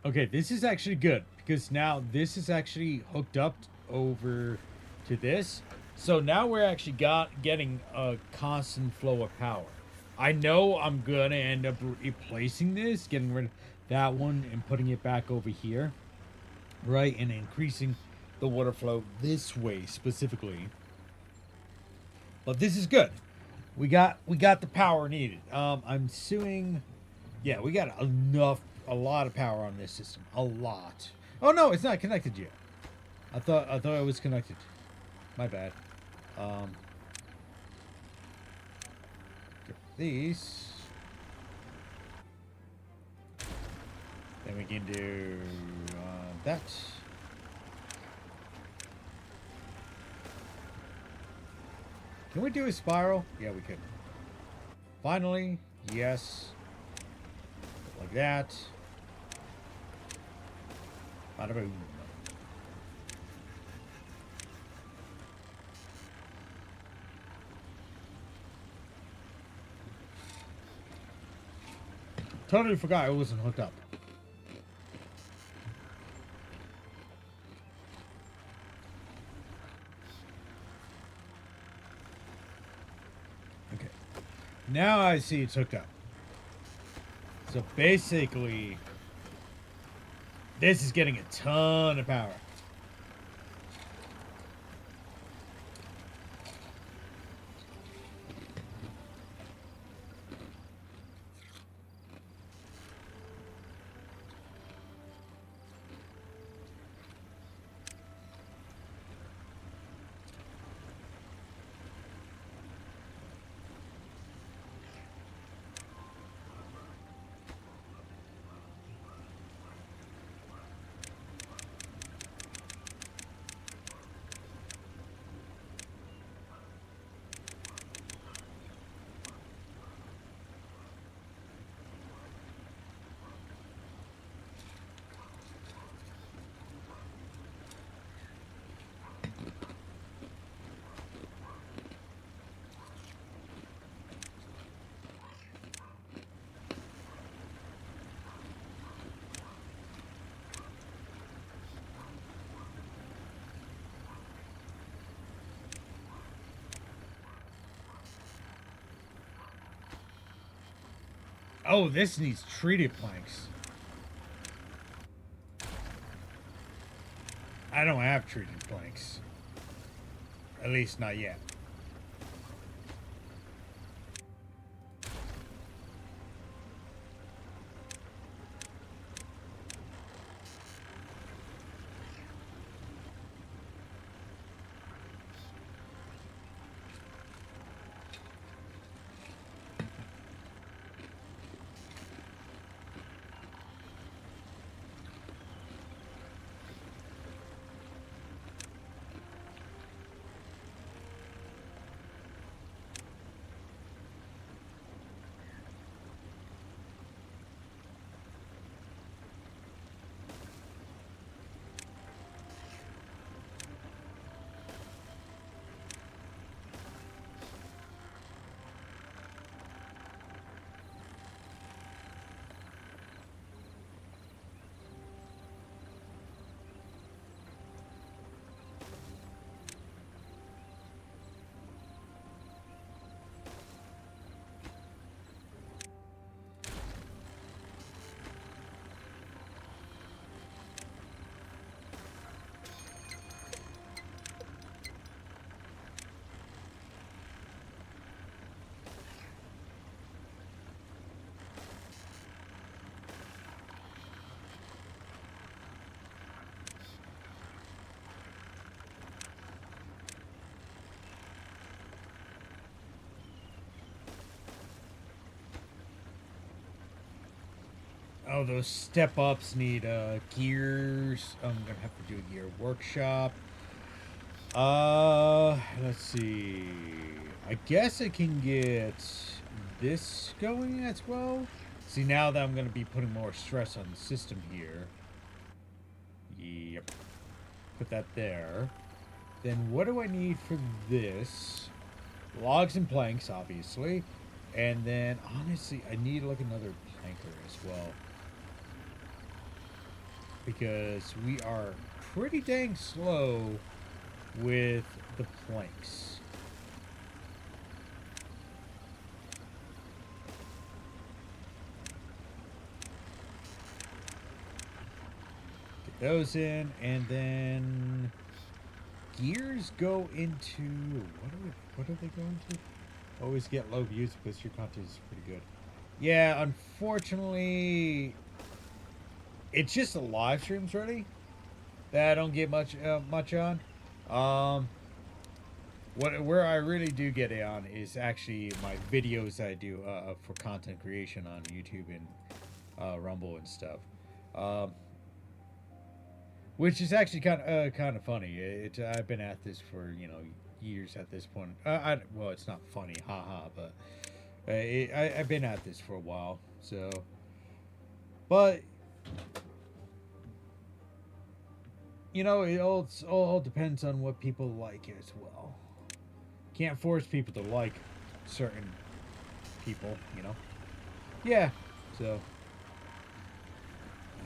Speaker 1: Okay, this is actually good because now this is actually hooked up over to this. So now we're actually getting a constant flow of power. I know I'm gonna end up replacing this, getting rid of that one and putting it back over here, right, and increasing the water flow this way specifically. But this is good. We got the power needed. I'm suing. Yeah, we got a lot of power on this system. A lot. Oh no, it's not connected yet. I thought it was connected. My bad. Um, get these. Then we can do that. Can we do a spiral? Yeah, we could. Finally, yes. Like that. Bada boom. Totally forgot it wasn't hooked up. Okay. Now I see it's hooked up. So basically, this is getting a ton of power. Oh, this needs treated planks. I don't have treated planks. At least not yet. Oh, those step ups need gears. I'm gonna have to do a gear workshop. Let's see. I guess I can get this going as well. See, now that I'm gonna be putting more stress on the system here. Yep. Put that there. Then what do I need for this? Logs and planks, obviously. And then, honestly, I need like another planker as well. Because we are pretty dang slow with the planks. Get those in, and then gears go into what do they go into? Always get low views because your content is pretty good. Yeah, unfortunately, it's just the live streams really that I don't get much on. Where I really do get it on is actually my videos that I do for content creation on YouTube and Rumble and stuff, which is actually kind of funny. I've been at this for years at this point. Well, it's not funny, haha, but I've been at this for a while. So, but it all depends on what people like as well. Can't force people to like certain people, Yeah, so.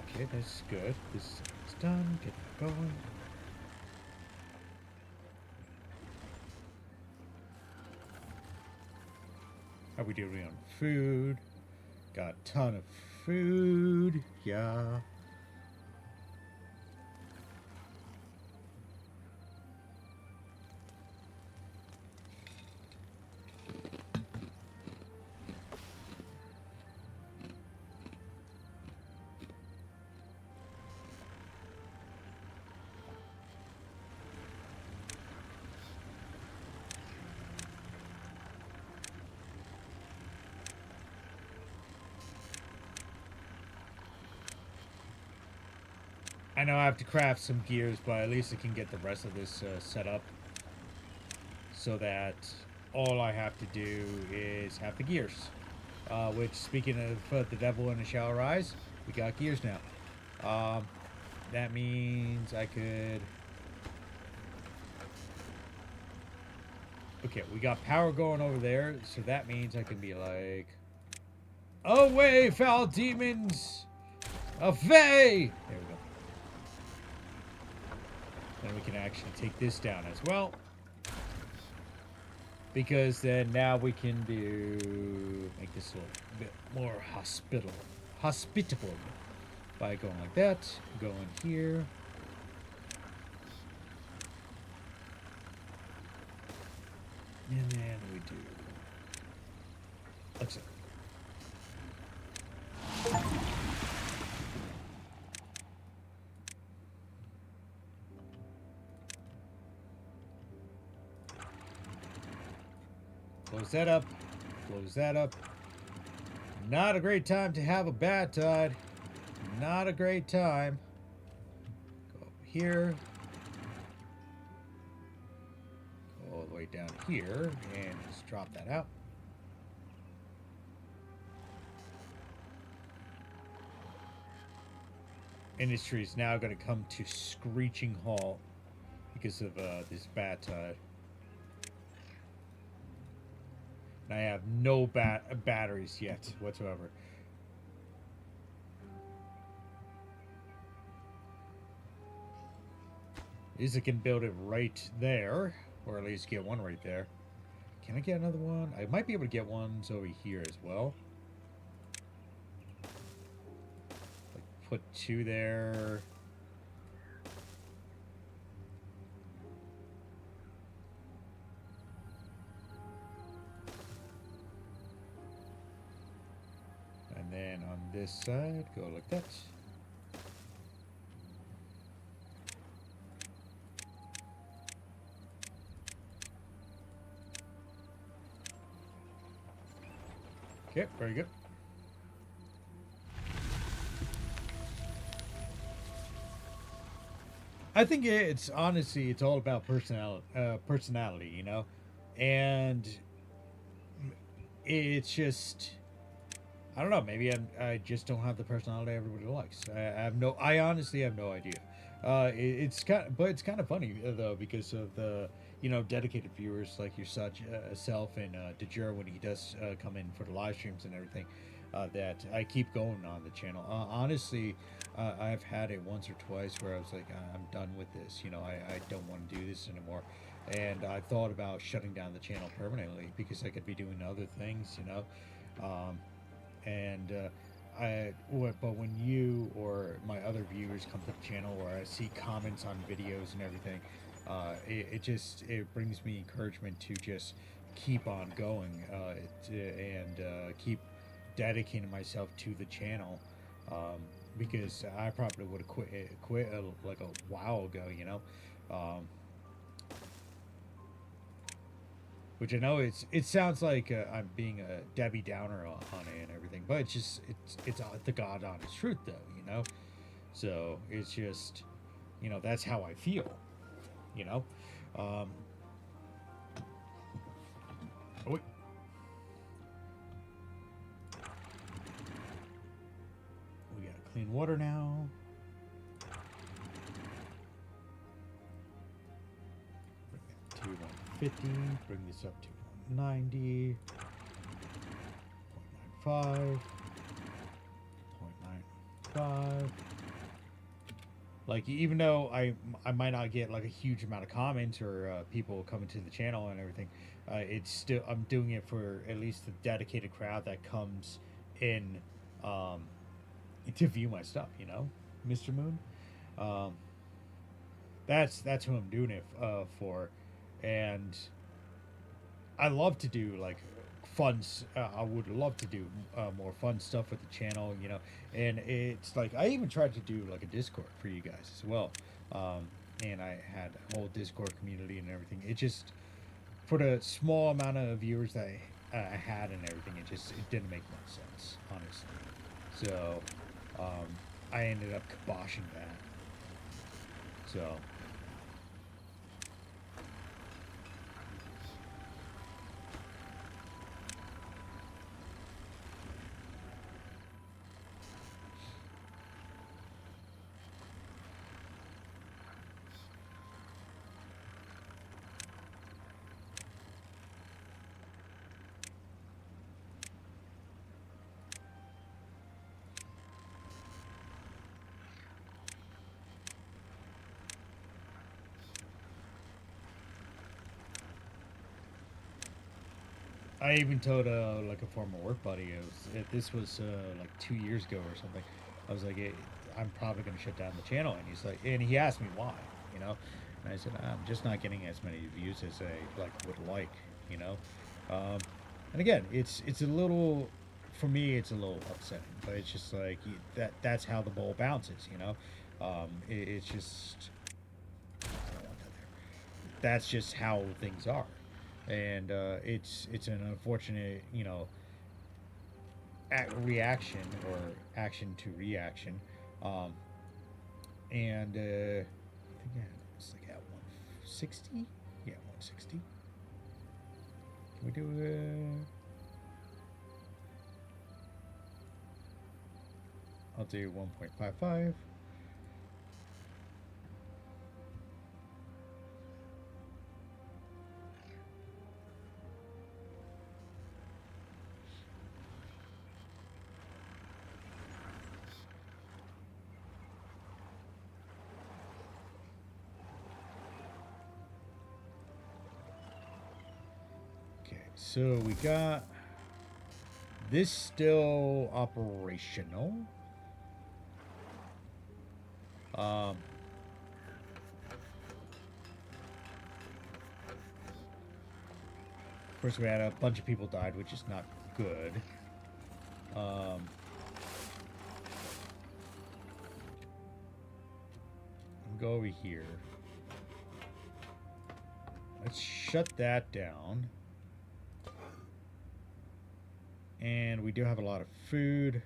Speaker 1: Okay, that's good. This is done. Get that going. How we doing on food? Got a ton of food. Yeah. I know I have to craft some gears, but at least I can get the rest of this set up so that all I have to do is have the gears. Which, speaking of the devil in the shower eyes, we got gears now. That means I could... Okay, we got power going over there, so that means I can be like... Away, foul demons! Away! There we go. Then we can actually take this down as well. Because then now we can make this a little bit more hospitable by going like that. Go in here. And then we do like so. Close that up. Close that up. Not a great time to have a bad tide. Not a great time. Go over here. Go all the way down here and just drop that out. Industry is now going to come to screeching halt because of this bad tide. And I have no batteries yet whatsoever. At least I can build it right there, or at least get one right there. Can I get another one? I might be able to get ones over here as well. Like put 2 there. And then on this side, go like that. Okay, very good. I think it's honestly, it's all about personality, you know, and it's just, I don't know. Maybe I just don't have the personality everybody likes. I honestly have no idea. It's kind of funny though because of the dedicated viewers like yourself and DeJure when he does come in for the live streams and everything. That I keep going on the channel. Honestly, I've had it once or twice where I was like, I'm done with this. I don't want to do this anymore. And I thought about shutting down the channel permanently because I could be doing other things. But when you or my other viewers come to the channel or I see comments on videos and everything, it brings me encouragement to just keep on going and keep dedicating myself to the channel, because I probably would have quit like a while ago, which I know it sounds like I'm being a Debbie Downer on it and everything, but it's the God honest truth though, so it's just that's how I feel, oh, wait. We got clean water now. Bring that to 150. Bring this up to 190. 0.95. 0.95. Like, even though I might not get like a huge amount of comments or people coming to the channel and everything, it's still, I'm doing it for at least the dedicated crowd that comes in to view my stuff, Mr. Moon. That's who I'm doing it for, and I love to do like I would love to do more fun stuff with the channel, and it's like I even tried to do like a Discord for you guys as well, and I had a whole Discord community and everything. It just, for the small amount of viewers that I had and everything, it didn't make much sense, honestly. So I ended up kiboshing that. So I even told like a former work buddy, this was like 2 years ago or something. I was like, I'm probably going to shut down the channel, and he's like, and he asked me why, you know, and I said, I'm just not getting as many views as I would like, you know, um, and again, it's a little, for me, it's a little upsetting, but it's just like that's how the ball bounces, you know, it's just I don't want that there. That's just how things are, and it's an unfortunate, you know, reaction or action to reaction, um, and I think it's like at 160. Yeah, 160. Can we do? I'll do 1.55. Okay, so we got this still operational. Um, of course, we had a bunch of people died, which is not good. Um, go over here. Let's shut that down. And we do have a lot of food.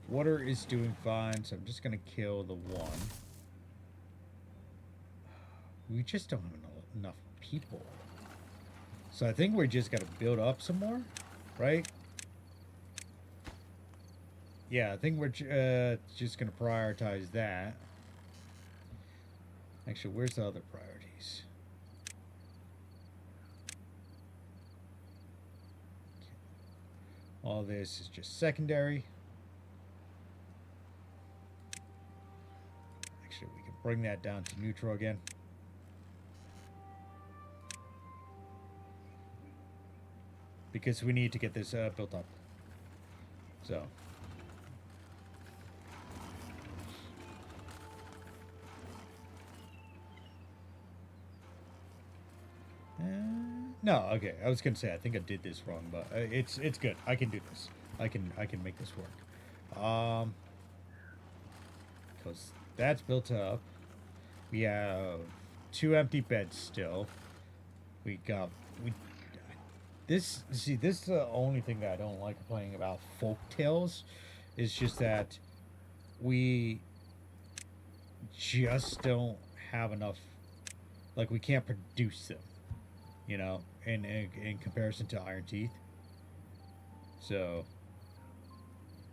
Speaker 1: Water is doing fine, so I'm just going to kill the one. We just don't have enough people. So I think we're just got to build up some more, right? Yeah, I think we're just going to prioritize that. Actually, where's the other priorities? All this is just secondary. Actually, we can bring that down to neutral again. Because we need to get this built up. So. No, okay. I was gonna say I think I did this wrong, but it's good. I can do this. I can make this work. Because that's built up. We have 2 empty beds still. We this is the only thing that I don't like playing about folk tales, is just that we just don't have enough. Like, we can't produce them, you know, in comparison to Iron Teeth. So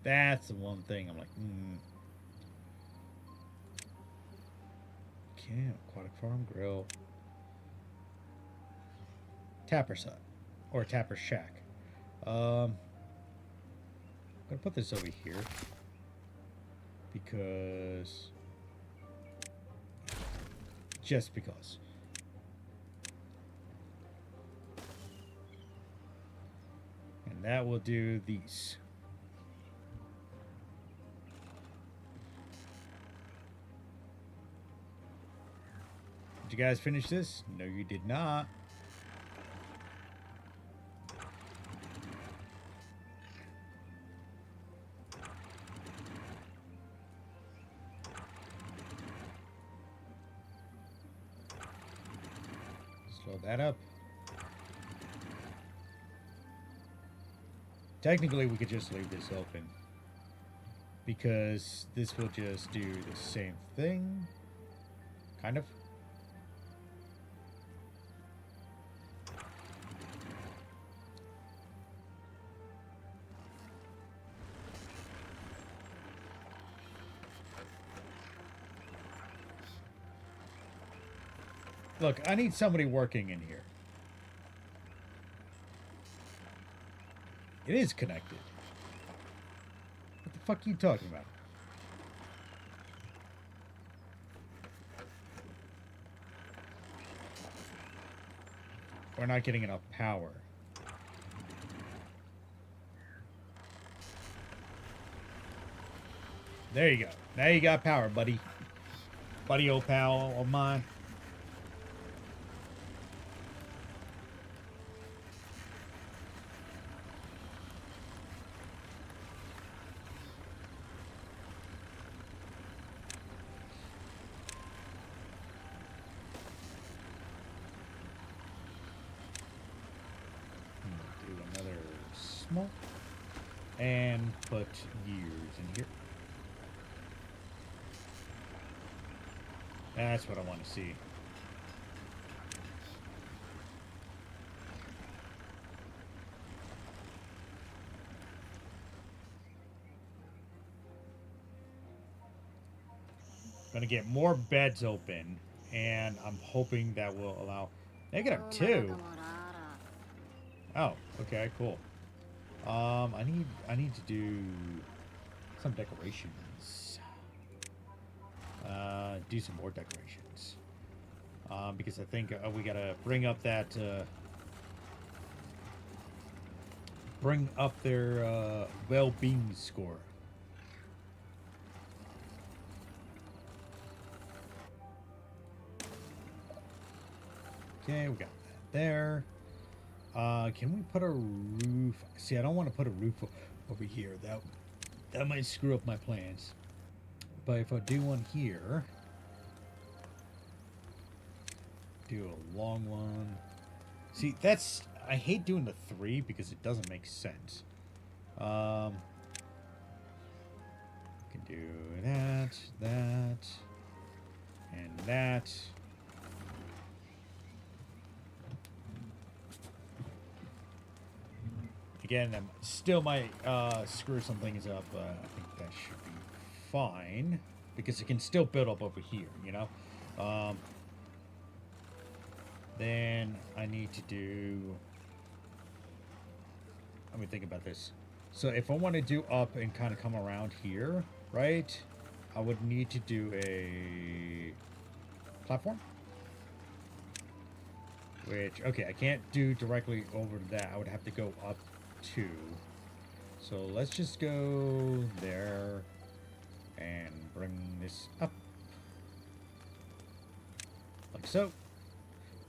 Speaker 1: that's the one thing I'm like, Can't aquatic farm grill. Tapper's hut or Tapper's shack. I'm gonna put this over here because just because. And that will do these. Did you guys finish this? No, you did not. Slow that up. Technically, we could just leave this open because this will just do the same thing, kind of. Look, I need somebody working in here. It is connected. What the fuck are you talking about? We're not getting enough power. There you go. Now you got power, buddy. Buddy, old pal of mine. Do another smoke and put gears in here. That's what I want to see. Gonna get more beds open, and I'm hoping that will allow -2. Oh, okay, cool. I need to do some decorations. Do some more decorations. Because I think we gotta bring up that bring up their well-being score. Okay, we got that there. Can we put a roof? See, I don't want to put a roof over here. That might screw up my plans. But if I do one here, do a long one. See, I hate doing the 3 because it doesn't make sense. Can do that, and that. Again, I still might screw some things up, but I think that should be fine. Because it can still build up over here, you know? Then I need to do... Let me think about this. So if I want to do up and kind of come around here, right? I would need to do a platform. Which, okay, I can't do directly over that. I would have to go up 2. So let's just go there and bring this up like so.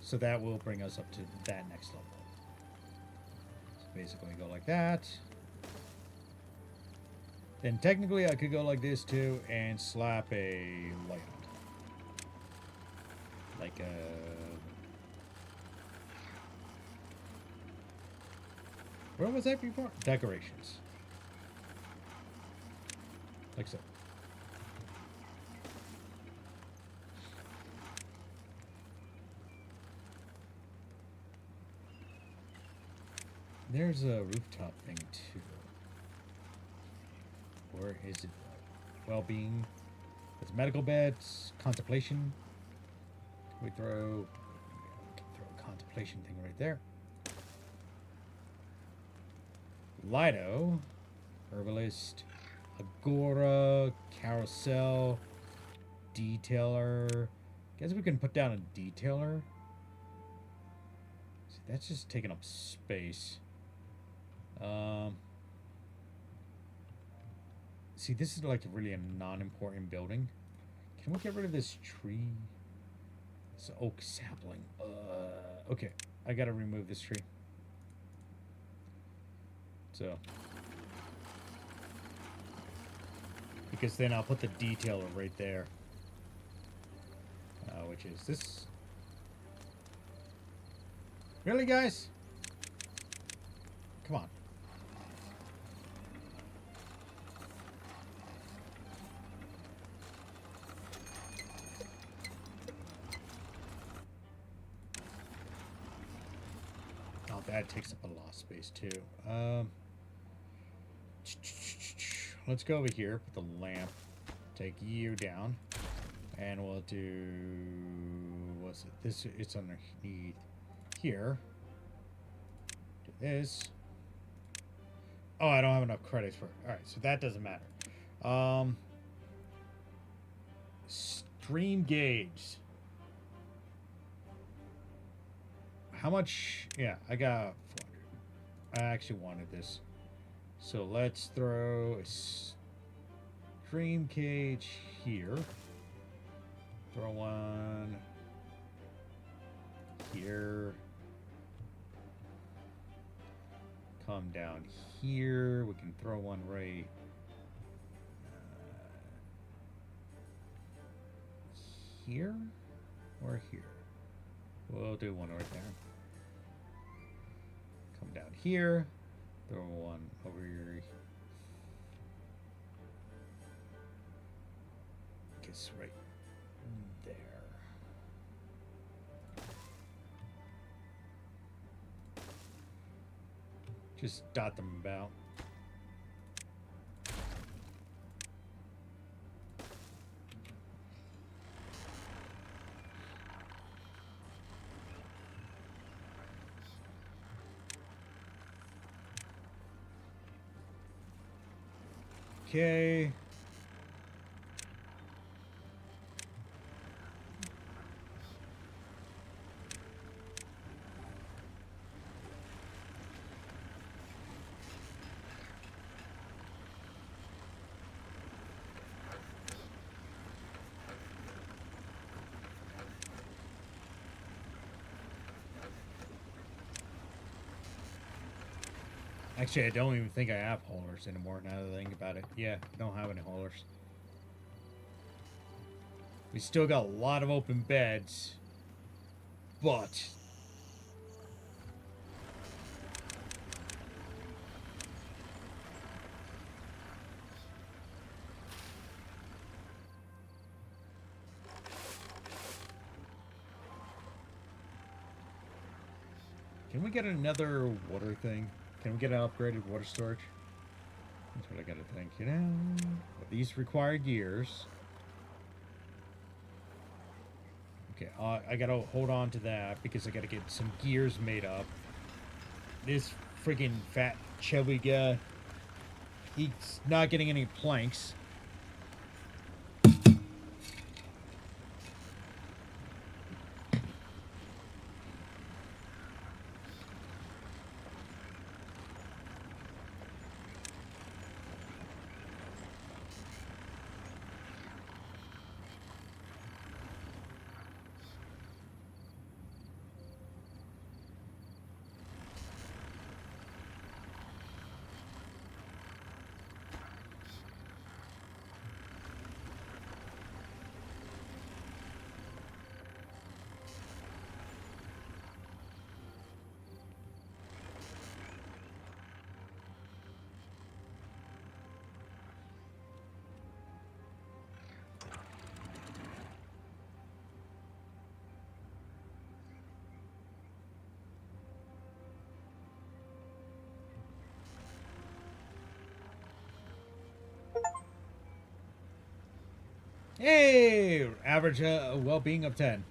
Speaker 1: So that will bring us up to that next level. So basically go like that. Then technically I could go like this too and slap a light on top. Like a... Where was that before? Decorations. Like so. There's a rooftop thing too. Where is it? Well-being. There's medical beds. Contemplation. We throw a contemplation thing right there. Lido, herbalist, agora, carousel, detailer. Guess we can put down a detailer. See, that's just taking up space. See, this is like really a non-important building. Can we get rid of this tree? This oak sapling. Okay, I gotta remove this tree. So, because then I'll put the detailer right there, which is this. Really, guys? Come on. Oh, that takes up a lot of space too. Let's go over here, put the lamp, take you down, and we'll do, what's it? This, it's underneath here. Do this. Oh, I don't have enough credits for it. Alright, so that doesn't matter. Stream gauge. How much? Yeah, I got 400. I actually wanted this. So let's throw a stream cage here. Throw one here. Come down here. We can throw one right here or here. We'll do one right there. Come down here. Throw one over here. Guess right there. Just dot them about. Okay. Actually, I don't even think I have haulers anymore now that I think about it. Yeah, I don't have any haulers. We still got a lot of open beds, but can we get another water thing? Can we get an upgraded water storage? That's what I gotta think, you know? But these require gears. Okay, I gotta hold on to that because I gotta get some gears made up. This freaking fat, chubby guy, he's not getting any planks. Hey! Average well-being of 10.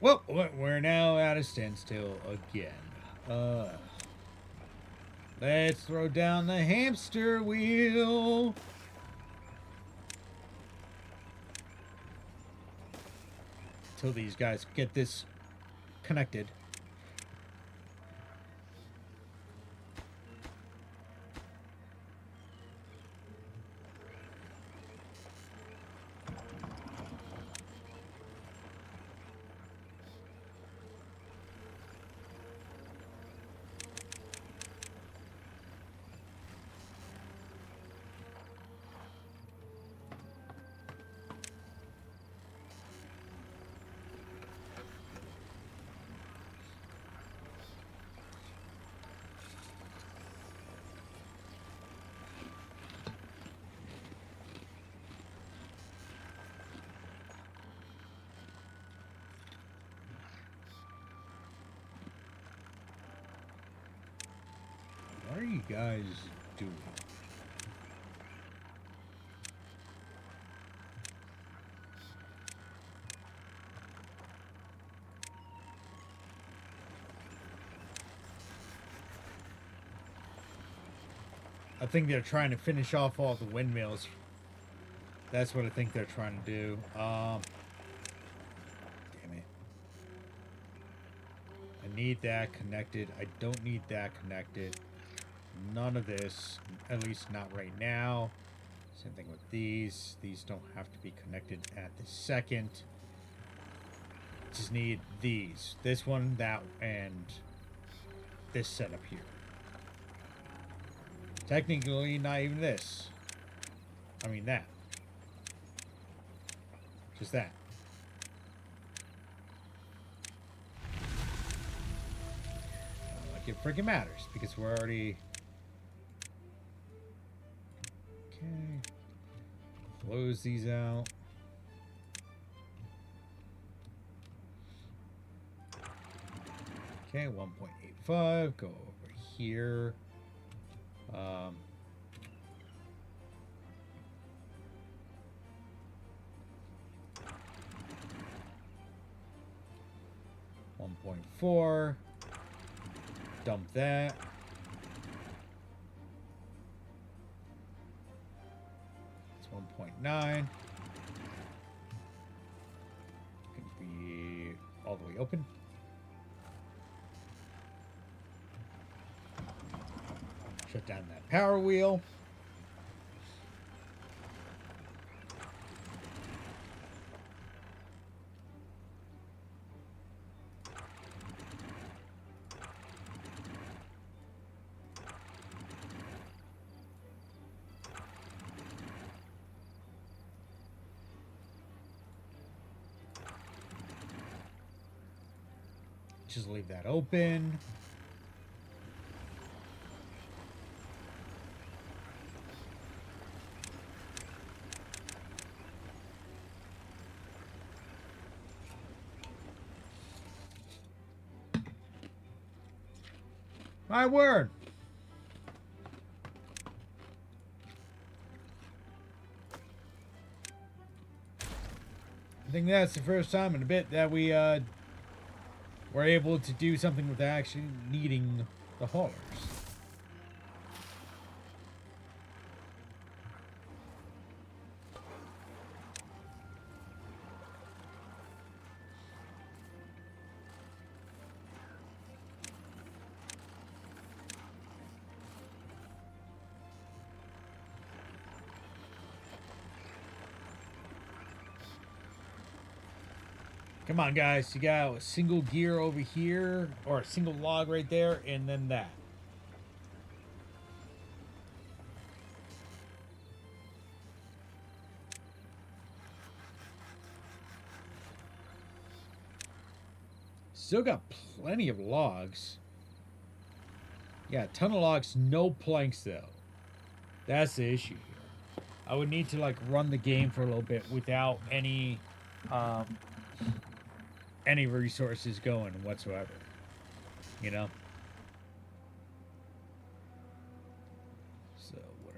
Speaker 1: Well, we're now at a standstill again. Let's throw down the hamster wheel. Till these guys get this connected. What are you guys doing? I think they're trying to finish off all the windmills. That's what I think they're trying to do. Damn it. I need that connected. I don't need that connected. None of this, at least not right now. Same thing with these. These don't have to be connected at the second. Just need these. This one, that, and this setup here. Technically, not even this. I mean that. Just that. Not like it freaking matters because we're already. Okay. Close these out. Okay, 1.85. Go over here. 1.4. Dump that. It's 1.9. Can be all the way open. Shut down that power wheel. Just leave that open. My word. I think that's the first time in a bit that we were able to do something without actually needing the haulers. Come on, guys. You got a single gear over here, or a single log right there, and then that. Still got plenty of logs. Yeah, a ton of logs, no planks, though. That's the issue here. I would need to, like, run the game for a little bit without any resources going whatsoever, you know. So what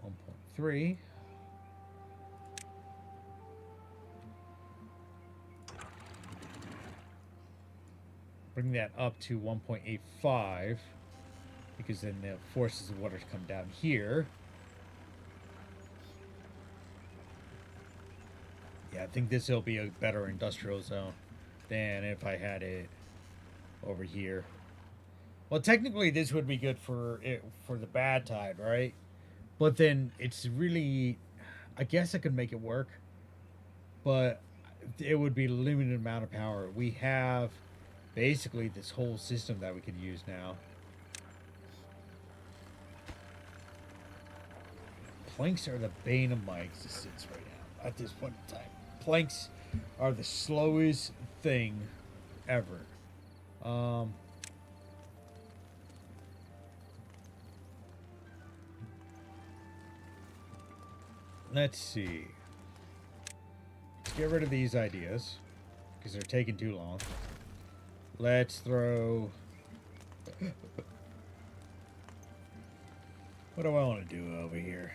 Speaker 1: are 1.3. Bring that up to 1.85 because then it forces the water to come down here. Yeah, I think this will be a better industrial zone than if I had it over here. Well, technically, this would be good for the bad tide, right? But then it's really, I guess I could make it work, but it would be a limited amount of power. We have basically this whole system that we could use now. Planks are the bane of my existence right now at this point in time. Planks are the slowest thing ever. Let's see. Let's get rid of these ideas because they're taking too long. Let's throw... What do I want to do over here?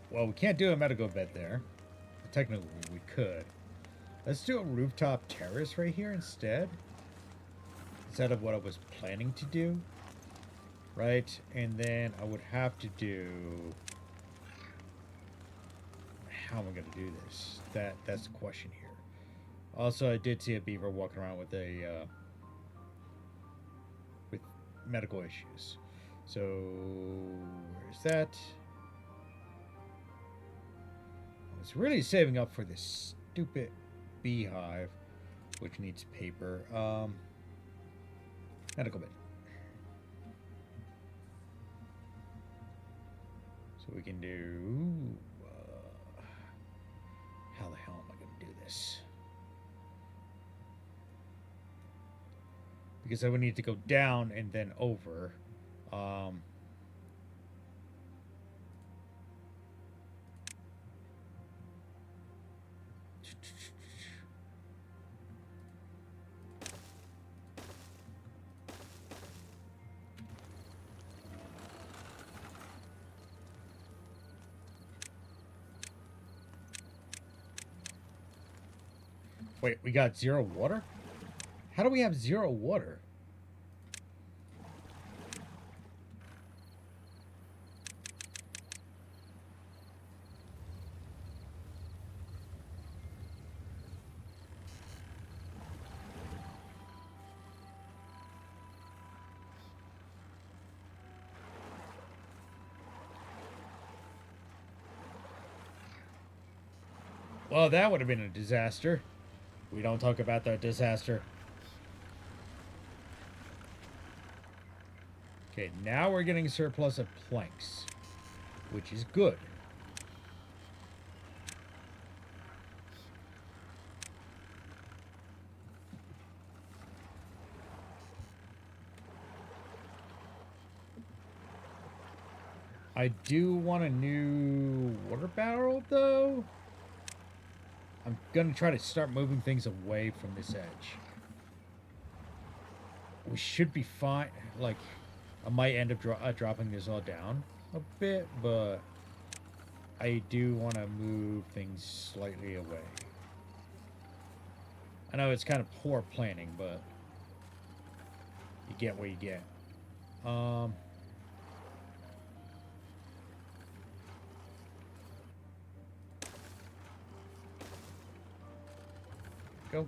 Speaker 1: Well, we can't do a medical bed there. Technically, we could. Let's do a rooftop terrace right here instead. Instead of what I was planning to do. Right? And then I would have to do... How am I going to do this? That's the question here. Also, I did see a beaver walking around with a... with medical issues. So, where's that? I was really saving up for this stupid beehive, which needs paper. Medical bed. So we can do... how the hell am I going to do this? Because I would need to go down and then over. Wait, we got 0 water? How do we have 0 water? Well, that would have been a disaster. We don't talk about that disaster. Okay, now we're getting a surplus of planks, which is good. I do want a new water barrel, though. I'm going to try to start moving things away from this edge. We should be fine. Like, I might end up dropping this all down a bit, but I do want to move things slightly away. I know it's kind of poor planning, but you get what you get. Go.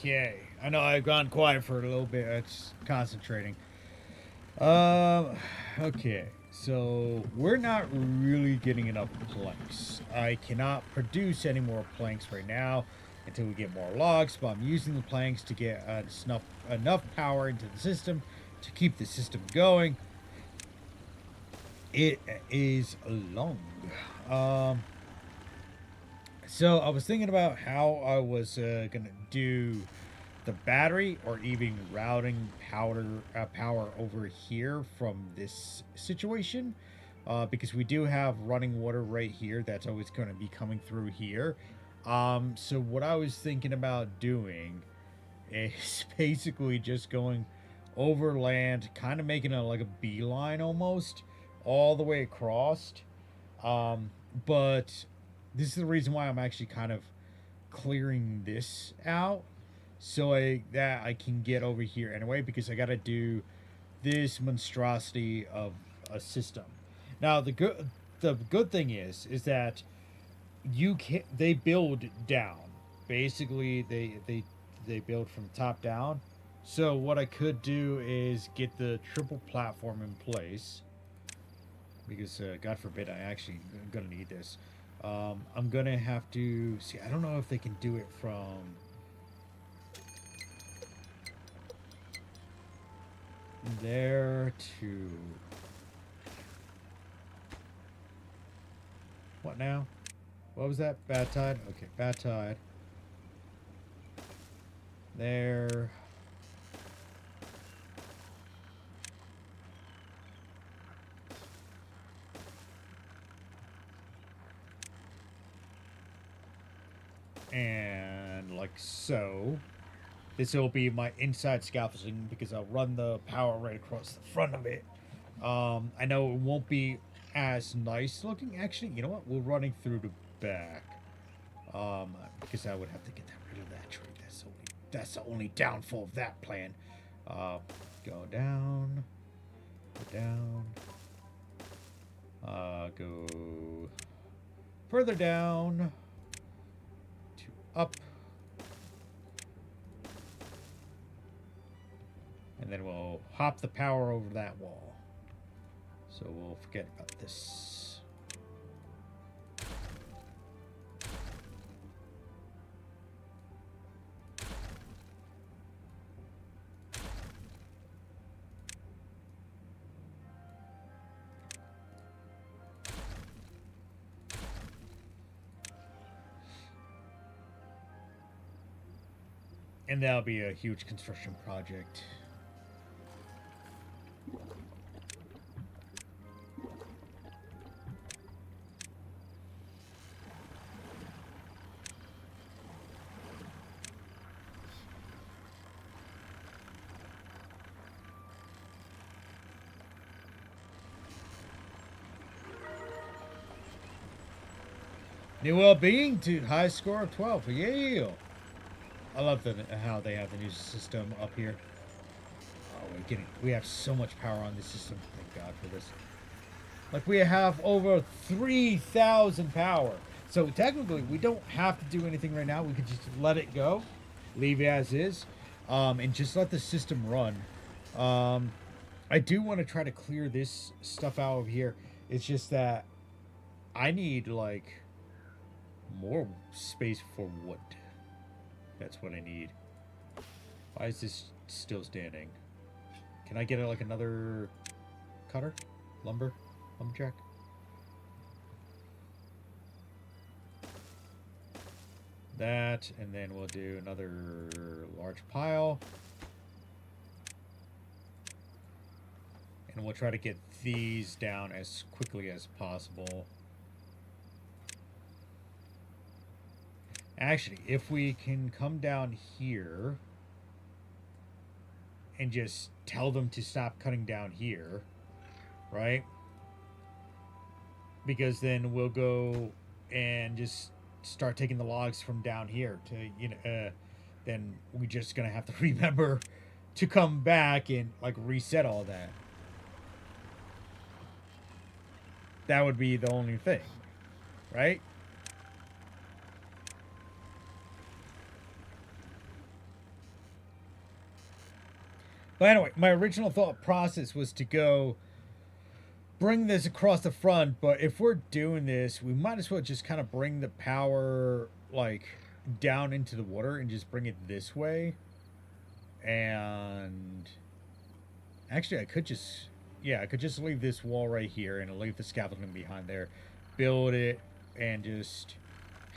Speaker 1: Okay. I know I've gone quiet for a little bit. It's concentrating. Okay. So we're not really getting enough planks. I cannot produce any more planks right now until we get more logs, but I'm using the planks to get enough power into the system to keep the system going. It is long. Um, so I was thinking about how I was gonna do the battery or even routing power over here from this situation, because we do have running water right here that's always going to be coming through here. So what I was thinking about doing is basically just going over land, kind of making like a beeline almost all the way across. But this is the reason why I'm actually kind of clearing this out so I can get over here anyway, because I gotta do this monstrosity of a system. Now the good thing is that they build down. Basically they build from top down. So what I could do is get the triple platform in place, because God forbid I actually am gonna need this. I'm gonna have to see. I don't know if they can do it from there to what now? What was that? Bad tide? Okay, bad tide. There. And like so. This will be my inside scaffolding because I'll run the power right across the front of it. I know it won't be as nice looking. Actually, you know what? We're running through the back. Because I would have to get rid of that tree. That's the only downfall of that plan. Go down. Go down. Go further down. To up. And then we'll hop the power over that wall. So we'll forget about this. And that'll be a huge construction project. New well-being to high score of 12. Yeah. I love how they have the new system up here. Oh, we have so much power on this system. Thank God for this. Like, we have over 3,000 power. So technically, we don't have to do anything right now. We could just let it go, leave it as is, and just let the system run. I do want to try to clear this stuff out of here. It's just that I need, like, more space for wood. That's what I need. Why is this still standing? Can I get like another cutter? Lumberjack? That, and then we'll do another large pile. And we'll try to get these down as quickly as possible. Actually, if we can come down here and just tell them to stop cutting down here, right? Because then we'll go and just start taking the logs from down here to, then we're just going to have to remember to come back and, like, reset all that. That would be the only thing, right? But anyway, my original thought process was to go bring this across the front, but if we're doing this, we might as well just kind of bring the power like down into the water and just bring it this way. And actually, I could just, yeah, I could just leave this wall right here and leave the scaffolding behind there, build it, and just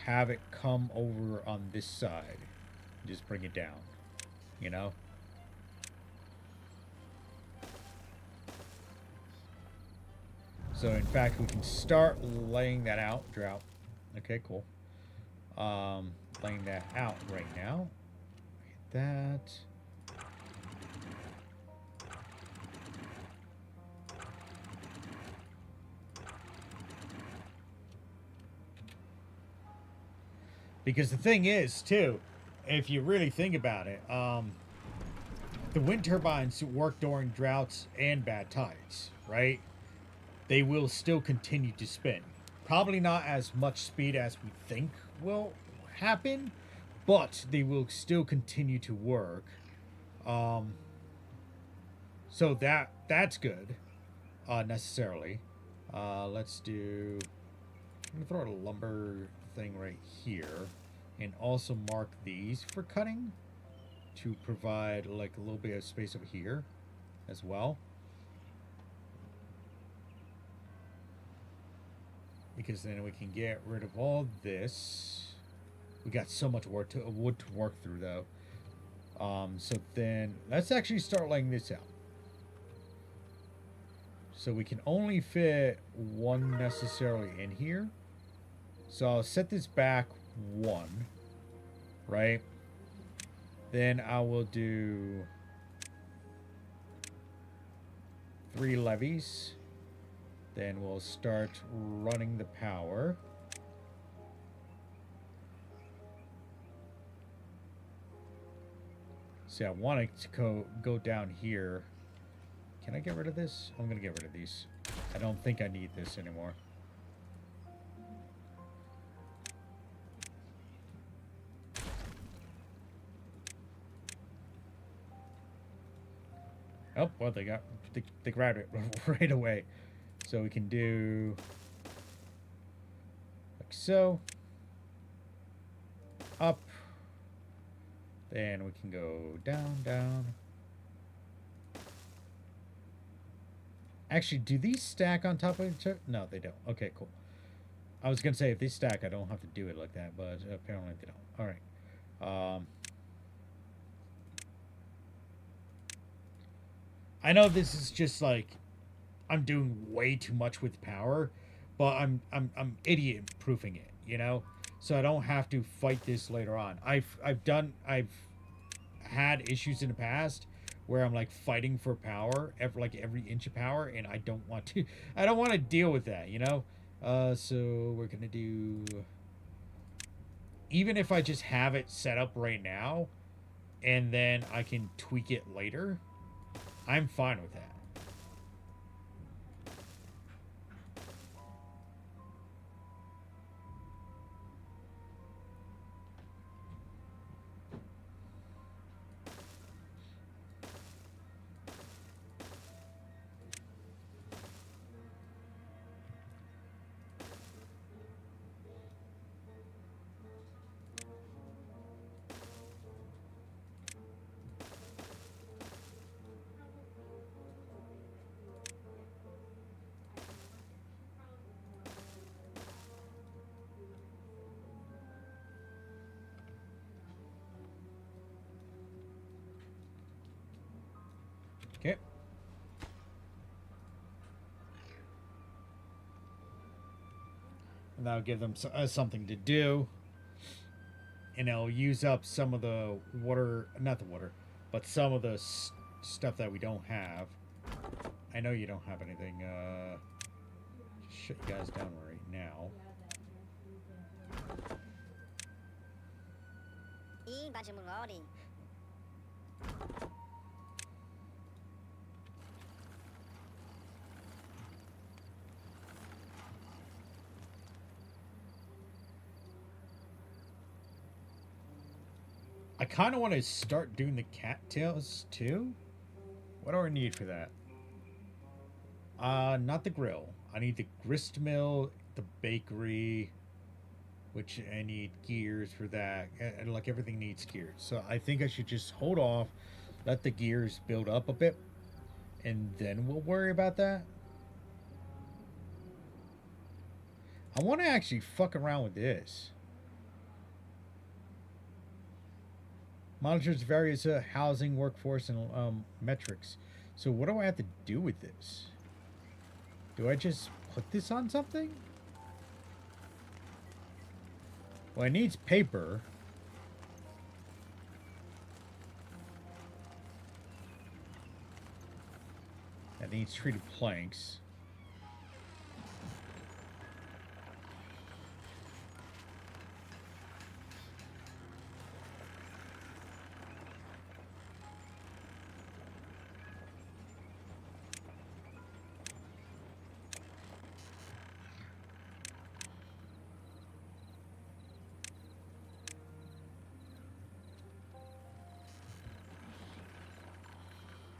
Speaker 1: have it come over on this side. Just bring it down, you know? So in fact, we can start laying that out. Drought. Okay, cool. Laying that out right now. Hit that. Because the thing is, too, if you really think about it, the wind turbines work during droughts and bad tides, right? They will still continue to spin. Probably not as much speed as we think will happen, but they will still continue to work. So that's good, necessarily. Let's do. I'm gonna throw a lumber thing right here, and also mark these for cutting to provide like a little bit of space over here, as well. Because then we can get rid of all this. We got so much wood to work through, though. So then let's actually start laying this out. So we can only fit one necessarily in here. So I'll set this back one, right? Then I will do 3 levees. Then we'll start running the power. See, I want it to go down here. Can I get rid of this? I'm going to get rid of these. I don't think I need this anymore. Oh, well, they grabbed it right away. So we can do like so. Up. Then we can go down, down. Actually, do these stack on top of each other? No, they don't. Okay, cool. I was going to say, if they stack, I don't have to do it like that, but apparently they don't. All right. I know this is just like I'm doing way too much with power, but I'm idiot proofing it, you know? So I don't have to fight this later on. I've had issues in the past where I'm like fighting for power, every inch of power, and I don't want to deal with that, you know? So we're gonna do, even if I just have it set up right now and then I can tweak it later, I'm fine with that. Okay. And that'll give them something to do. And it'll use up some of the water, not the water, but some of the stuff that we don't have. I know you don't have anything. Just shut you guys down right now. I kind of want to start doing the cattails too. What do I need for that? Not the grill. I need the grist mill, the bakery, which I need gears for that. And like everything needs gears. So I think I should just hold off, let the gears build up a bit, and then we'll worry about that. I want to actually fuck around with this. Monitors various housing, workforce, and metrics. So what do I have to do with this? Do I just put this on something? Well, it needs paper. It needs treated planks.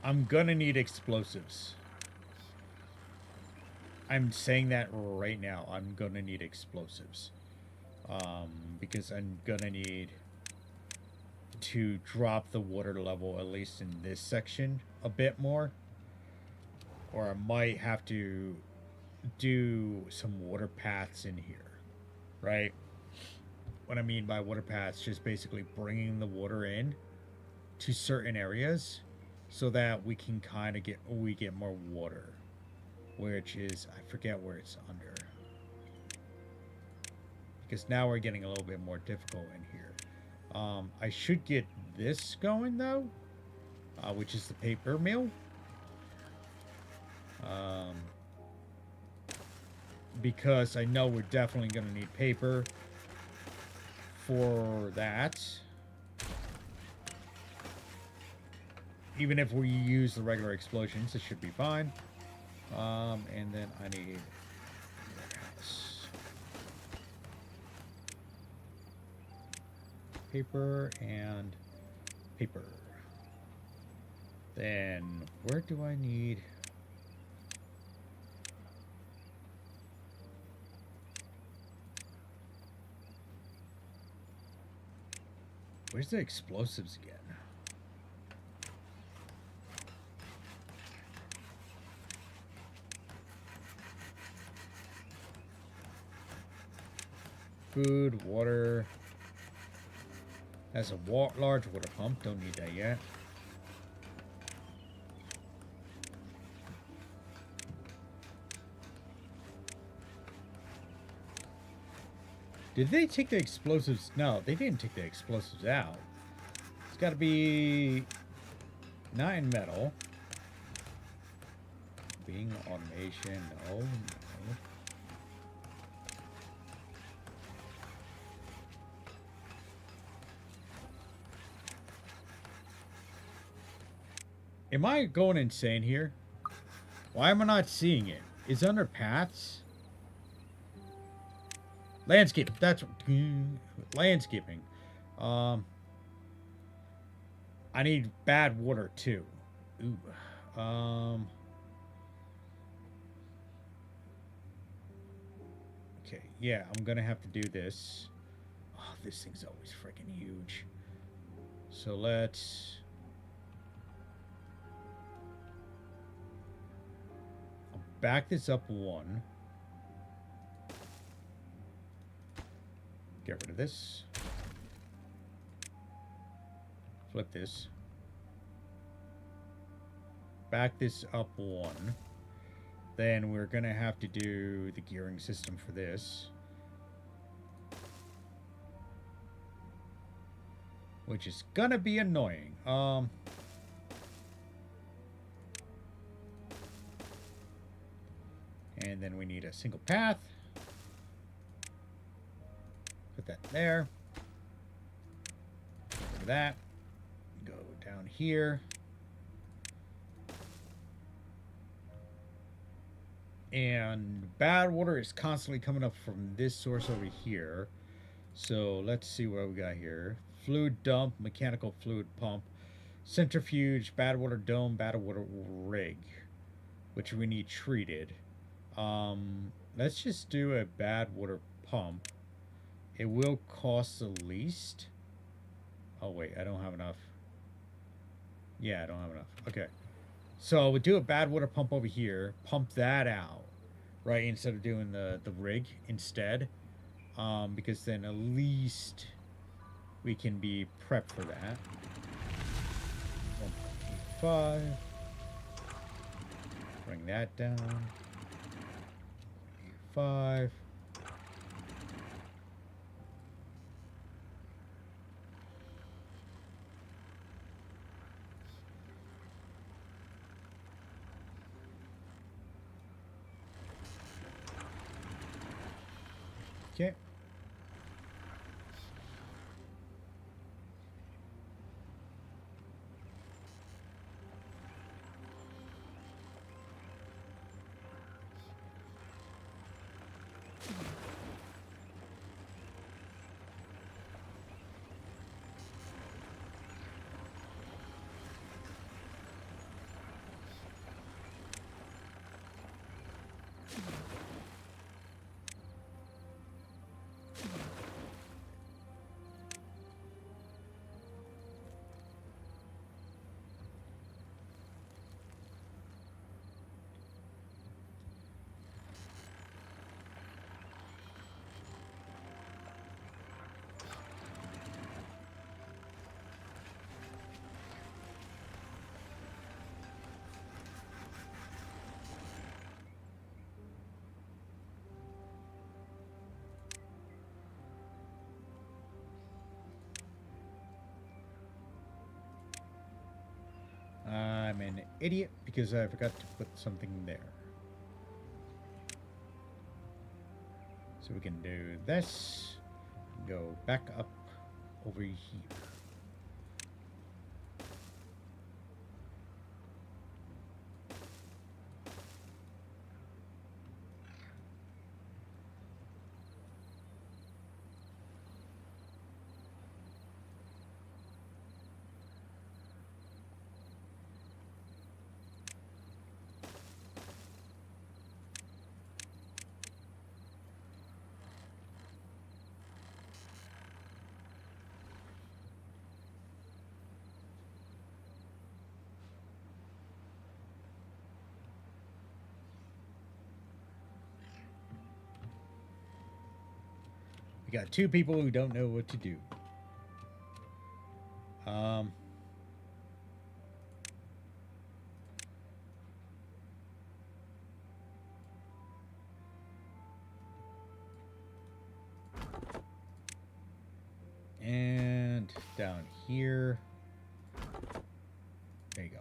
Speaker 1: I'm gonna need explosives. I'm saying that right now. I'm gonna need explosives. Because I'm gonna need to drop the water level, at least in this section, a bit more. Or I might have to do some water paths in here. Right? What I mean by water paths, just basically bringing the water in to certain areas so that we can kind of get more water, which is, I forget where it's under, because now we're getting a little bit more difficult in here. I should get this going though, which is the paper mill, because I know we're definitely going to need paper for that. Even if we use the regular explosions, it should be fine. And then I need paper and paper. Then where do I need? Where's the explosives again? Food, water. Has a large water pump. Don't need that yet. Did they take the explosives? No, they didn't take the explosives out. It's got to be 9 metal. Being automation. No. Am I going insane here? Why am I not seeing it? It's under paths. Landscape. That's landscaping. I need bad water too. Ooh. Okay. Yeah, I'm gonna have to do this. Oh, this thing's always freaking huge. So let's. Back this up 1. Get rid of this. Flip this. Back this up 1. Then we're going to have to do the gearing system for this. Which is going to be annoying. And then we need a single path. Put that there. Look at that. Go down here. And bad water is constantly coming up from this source over here. So let's see what we got here. Fluid dump, mechanical fluid pump. Centrifuge, bad water dome, bad water rig, which we need treated. Let's just do a bad water pump. It will cost the least. Oh wait, I don't have enough. Yeah, I don't have enough. Okay. So we do a bad water pump over here, pump that out, right? Instead of doing the rig instead. Because then at least we can be prepped for that. 1.85. Bring that down. 5. Okay. I'm an idiot because I forgot to put something there. So we can do this. Go back up over here. We got 2 people who don't know what to do. And down here. There you go.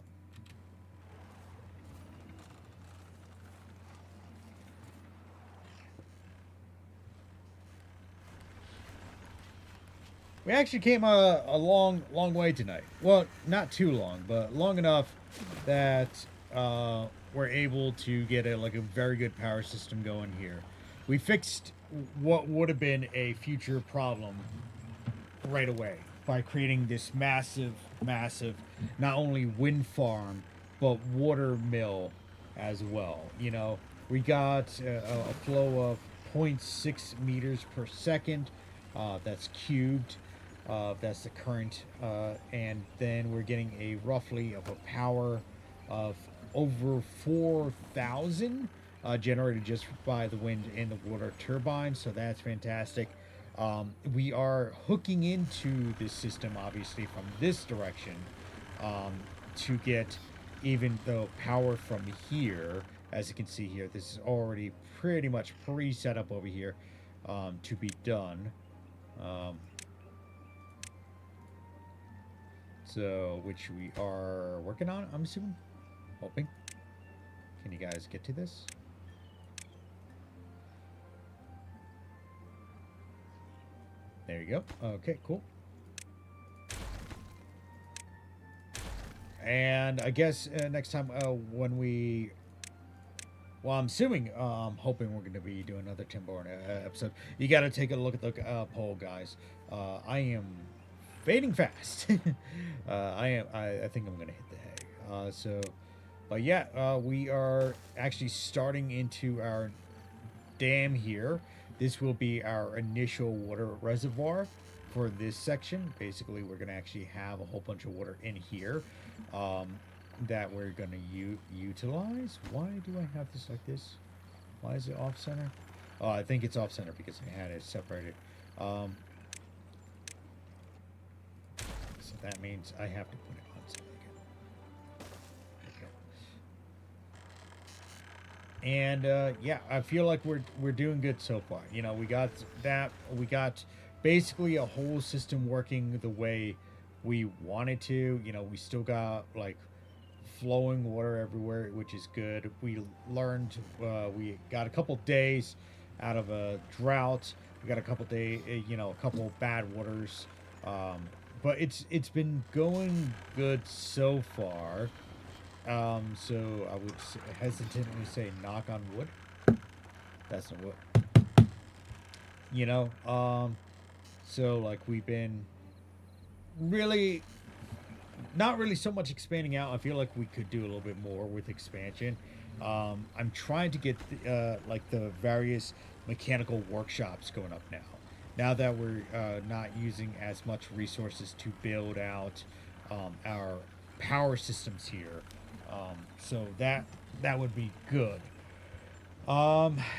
Speaker 1: We actually came a long way tonight. Well, not too long, but long enough that we're able to get a very good power system going here. We fixed what would have been a future problem right away by creating this massive, not only wind farm but water mill as well. You know, we got a flow of 0.6 meters per second. That's cubed. That's the current, and then we're getting a roughly of a power of over 4,000 generated just by the wind and the water turbine. So that's fantastic. We are hooking into this system obviously from this direction to get even though power from here. As you can see here, this is already pretty much pre-set up over here to be done. So, which we are working on, I'm assuming. Hoping. Can you guys get to this? There you go. Okay, cool. And I guess next time when we... Well, I'm assuming, I'm hoping we're going to be doing another Timberborn episode. You got to take a look at the poll, guys. I am fading fast. I think I'm gonna hit the hay. But yeah, we are actually starting into our dam here. This will be our initial water reservoir for this section. Basically, we're gonna actually have a whole bunch of water in here um, that we're gonna utilize. Why do I have this like this? Why is it off center? Oh, I think it's off center because I had it separated. Um, so that means I have to put it on center again. And yeah, I feel like we're doing good so far. You know, we got that. We got basically a whole system working the way we wanted to. You know, we still got like flowing water everywhere, which is good. We learned we got a couple days out of a drought. We got a couple day, you know, a couple bad waters, but it's been going good so far. So I would hesitantly say knock on wood. That's not wood. You know, so like we've been really not really so much expanding out. I feel like we could do a little bit more with expansion. I'm trying to get like the various mechanical workshops going up now. Now that we're not using as much resources to build out our power systems here, so that would be good.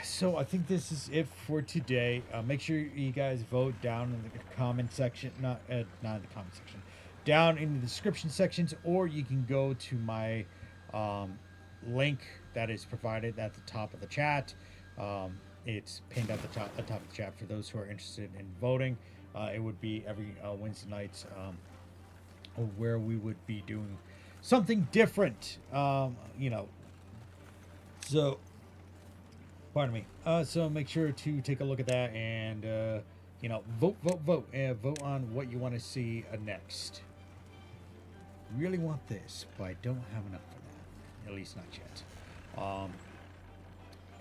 Speaker 1: So I think this is it for today. Make sure you guys vote down in the comment section, not in the comment section, down in the description sections, or you can go to my link that is provided at the top of the chat. It's pinned at the top of the chat for those who are interested in voting. It would be every Wednesday nights, where we would be doing something different. You know, so pardon me. So make sure to take a look at that and you know, vote, and vote on what you want to see next. Really want this, but I don't have enough for that. At least not yet.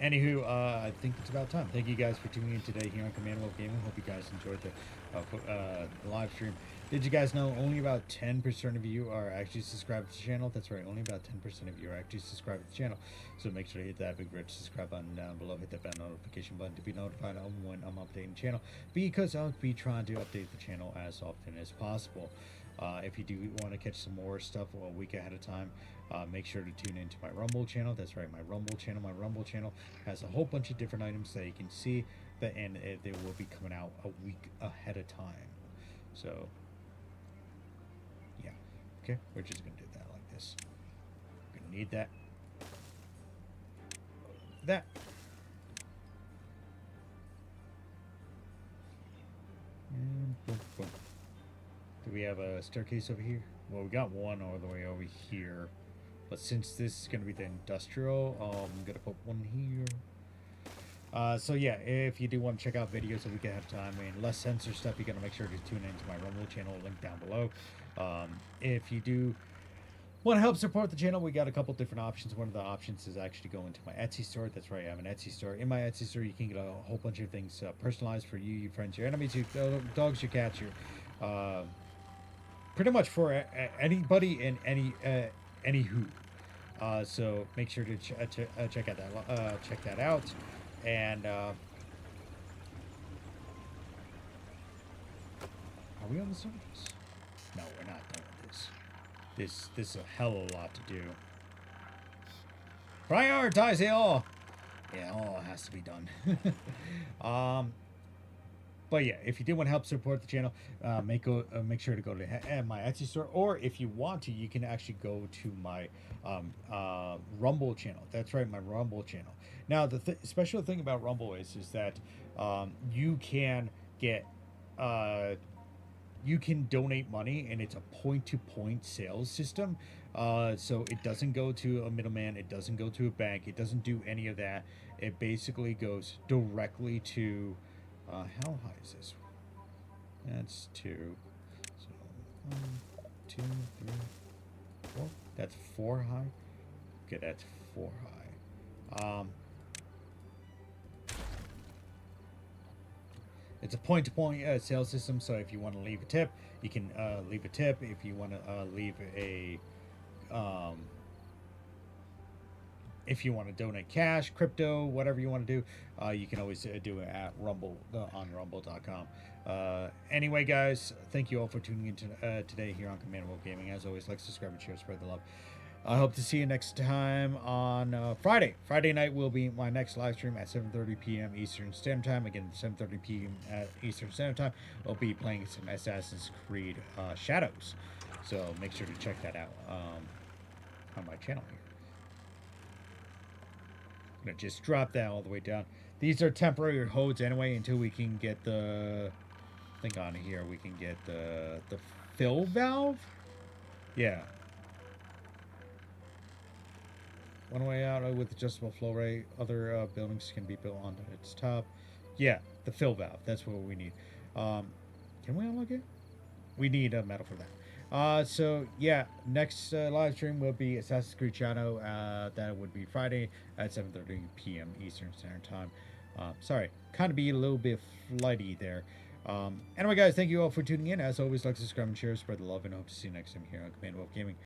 Speaker 1: Anywho, I think it's about time. Thank you guys for tuning in today here on Command Wolf Gaming. Hope you guys enjoyed the live stream. Did you guys know only about 10% of you are actually subscribed to the channel? That's right, only about 10% of you are actually subscribed to the channel. So make sure to hit that big red subscribe button down below. Hit that bell notification button to be notified of when I'm updating the channel, because I'll be trying to update the channel as often as possible. If you do want to catch some more stuff a week ahead of time, make sure to tune into my Rumble channel. That's right, my Rumble channel. My Rumble channel has a whole bunch of different items that you can see, and they will be coming out a week ahead of time. So, yeah. Okay, we're just going to do that like this. We're going to need that. That. And boom, boom. Do we have a staircase over here? Well, we got one all the way over here. But since this is going to be the industrial, I'm going to put one here. So yeah, if you do want to check out videos a week ahead of time and less censor stuff, you got to make sure to tune into my Rumble channel, link down below. If you do want to help support the channel, we got a couple different options. One of the options is actually go into my Etsy store. That's right, I have an Etsy store. In my Etsy store, you can get a whole bunch of things personalized for you, your friends, your enemies, your dogs, your cats, your pretty much for anybody and any who. So make sure to check that out. And are we on the surface? No, we're not done with this. This is a hell of a lot to do. Prioritize it all. Yeah, all has to be done. But yeah, if you do want to help support the channel, make sure to go to my Etsy store, or if you want to, you can actually go to my Rumble channel. That's right, my Rumble channel. Now, the special thing about Rumble is that you can get you can donate money, and it's a point-to-point sales system. So it doesn't go to a middleman. It doesn't go to a bank. It doesn't do any of that. It basically goes directly to how high is this? That's 2. So 1, 2, 3, 4. That's 4 high. Okay, that's 4 high. It's a point-to-point sales system. So if you want to leave a tip, you can leave a tip. If you want to leave a um, if you want to donate cash, crypto, whatever you want to do, you can always do it at Rumble on Rumble.com. Anyway, guys, thank you all for tuning in today here on Command Wolf Gaming. As always, like, subscribe, and share, spread the love. I hope to see you next time on Friday. Friday night will be my next live stream at 7:30 p.m. Eastern Standard Time. Again, 7:30 p.m. at Eastern Standard Time. I'll be playing some Assassin's Creed Shadows. So make sure to check that out on my channel here. I'm gonna just drop that all the way down. These are temporary holds anyway until we can get the. I think on here we can get the fill valve. Yeah. One way out with adjustable flow rate. Other buildings can be built onto its top. Yeah, the fill valve. That's what we need. Can we unlock it? We need a metal for that. So yeah, next live stream will be Assassin's Creed Shadow. That would be Friday at 7:30 p.m. Eastern Standard Time. Sorry, kind of be a little bit flighty there. Anyway, guys, thank you all for tuning in. As always, like, subscribe, and share, spread the love, and I hope to see you next time here on Command Wolf Gaming.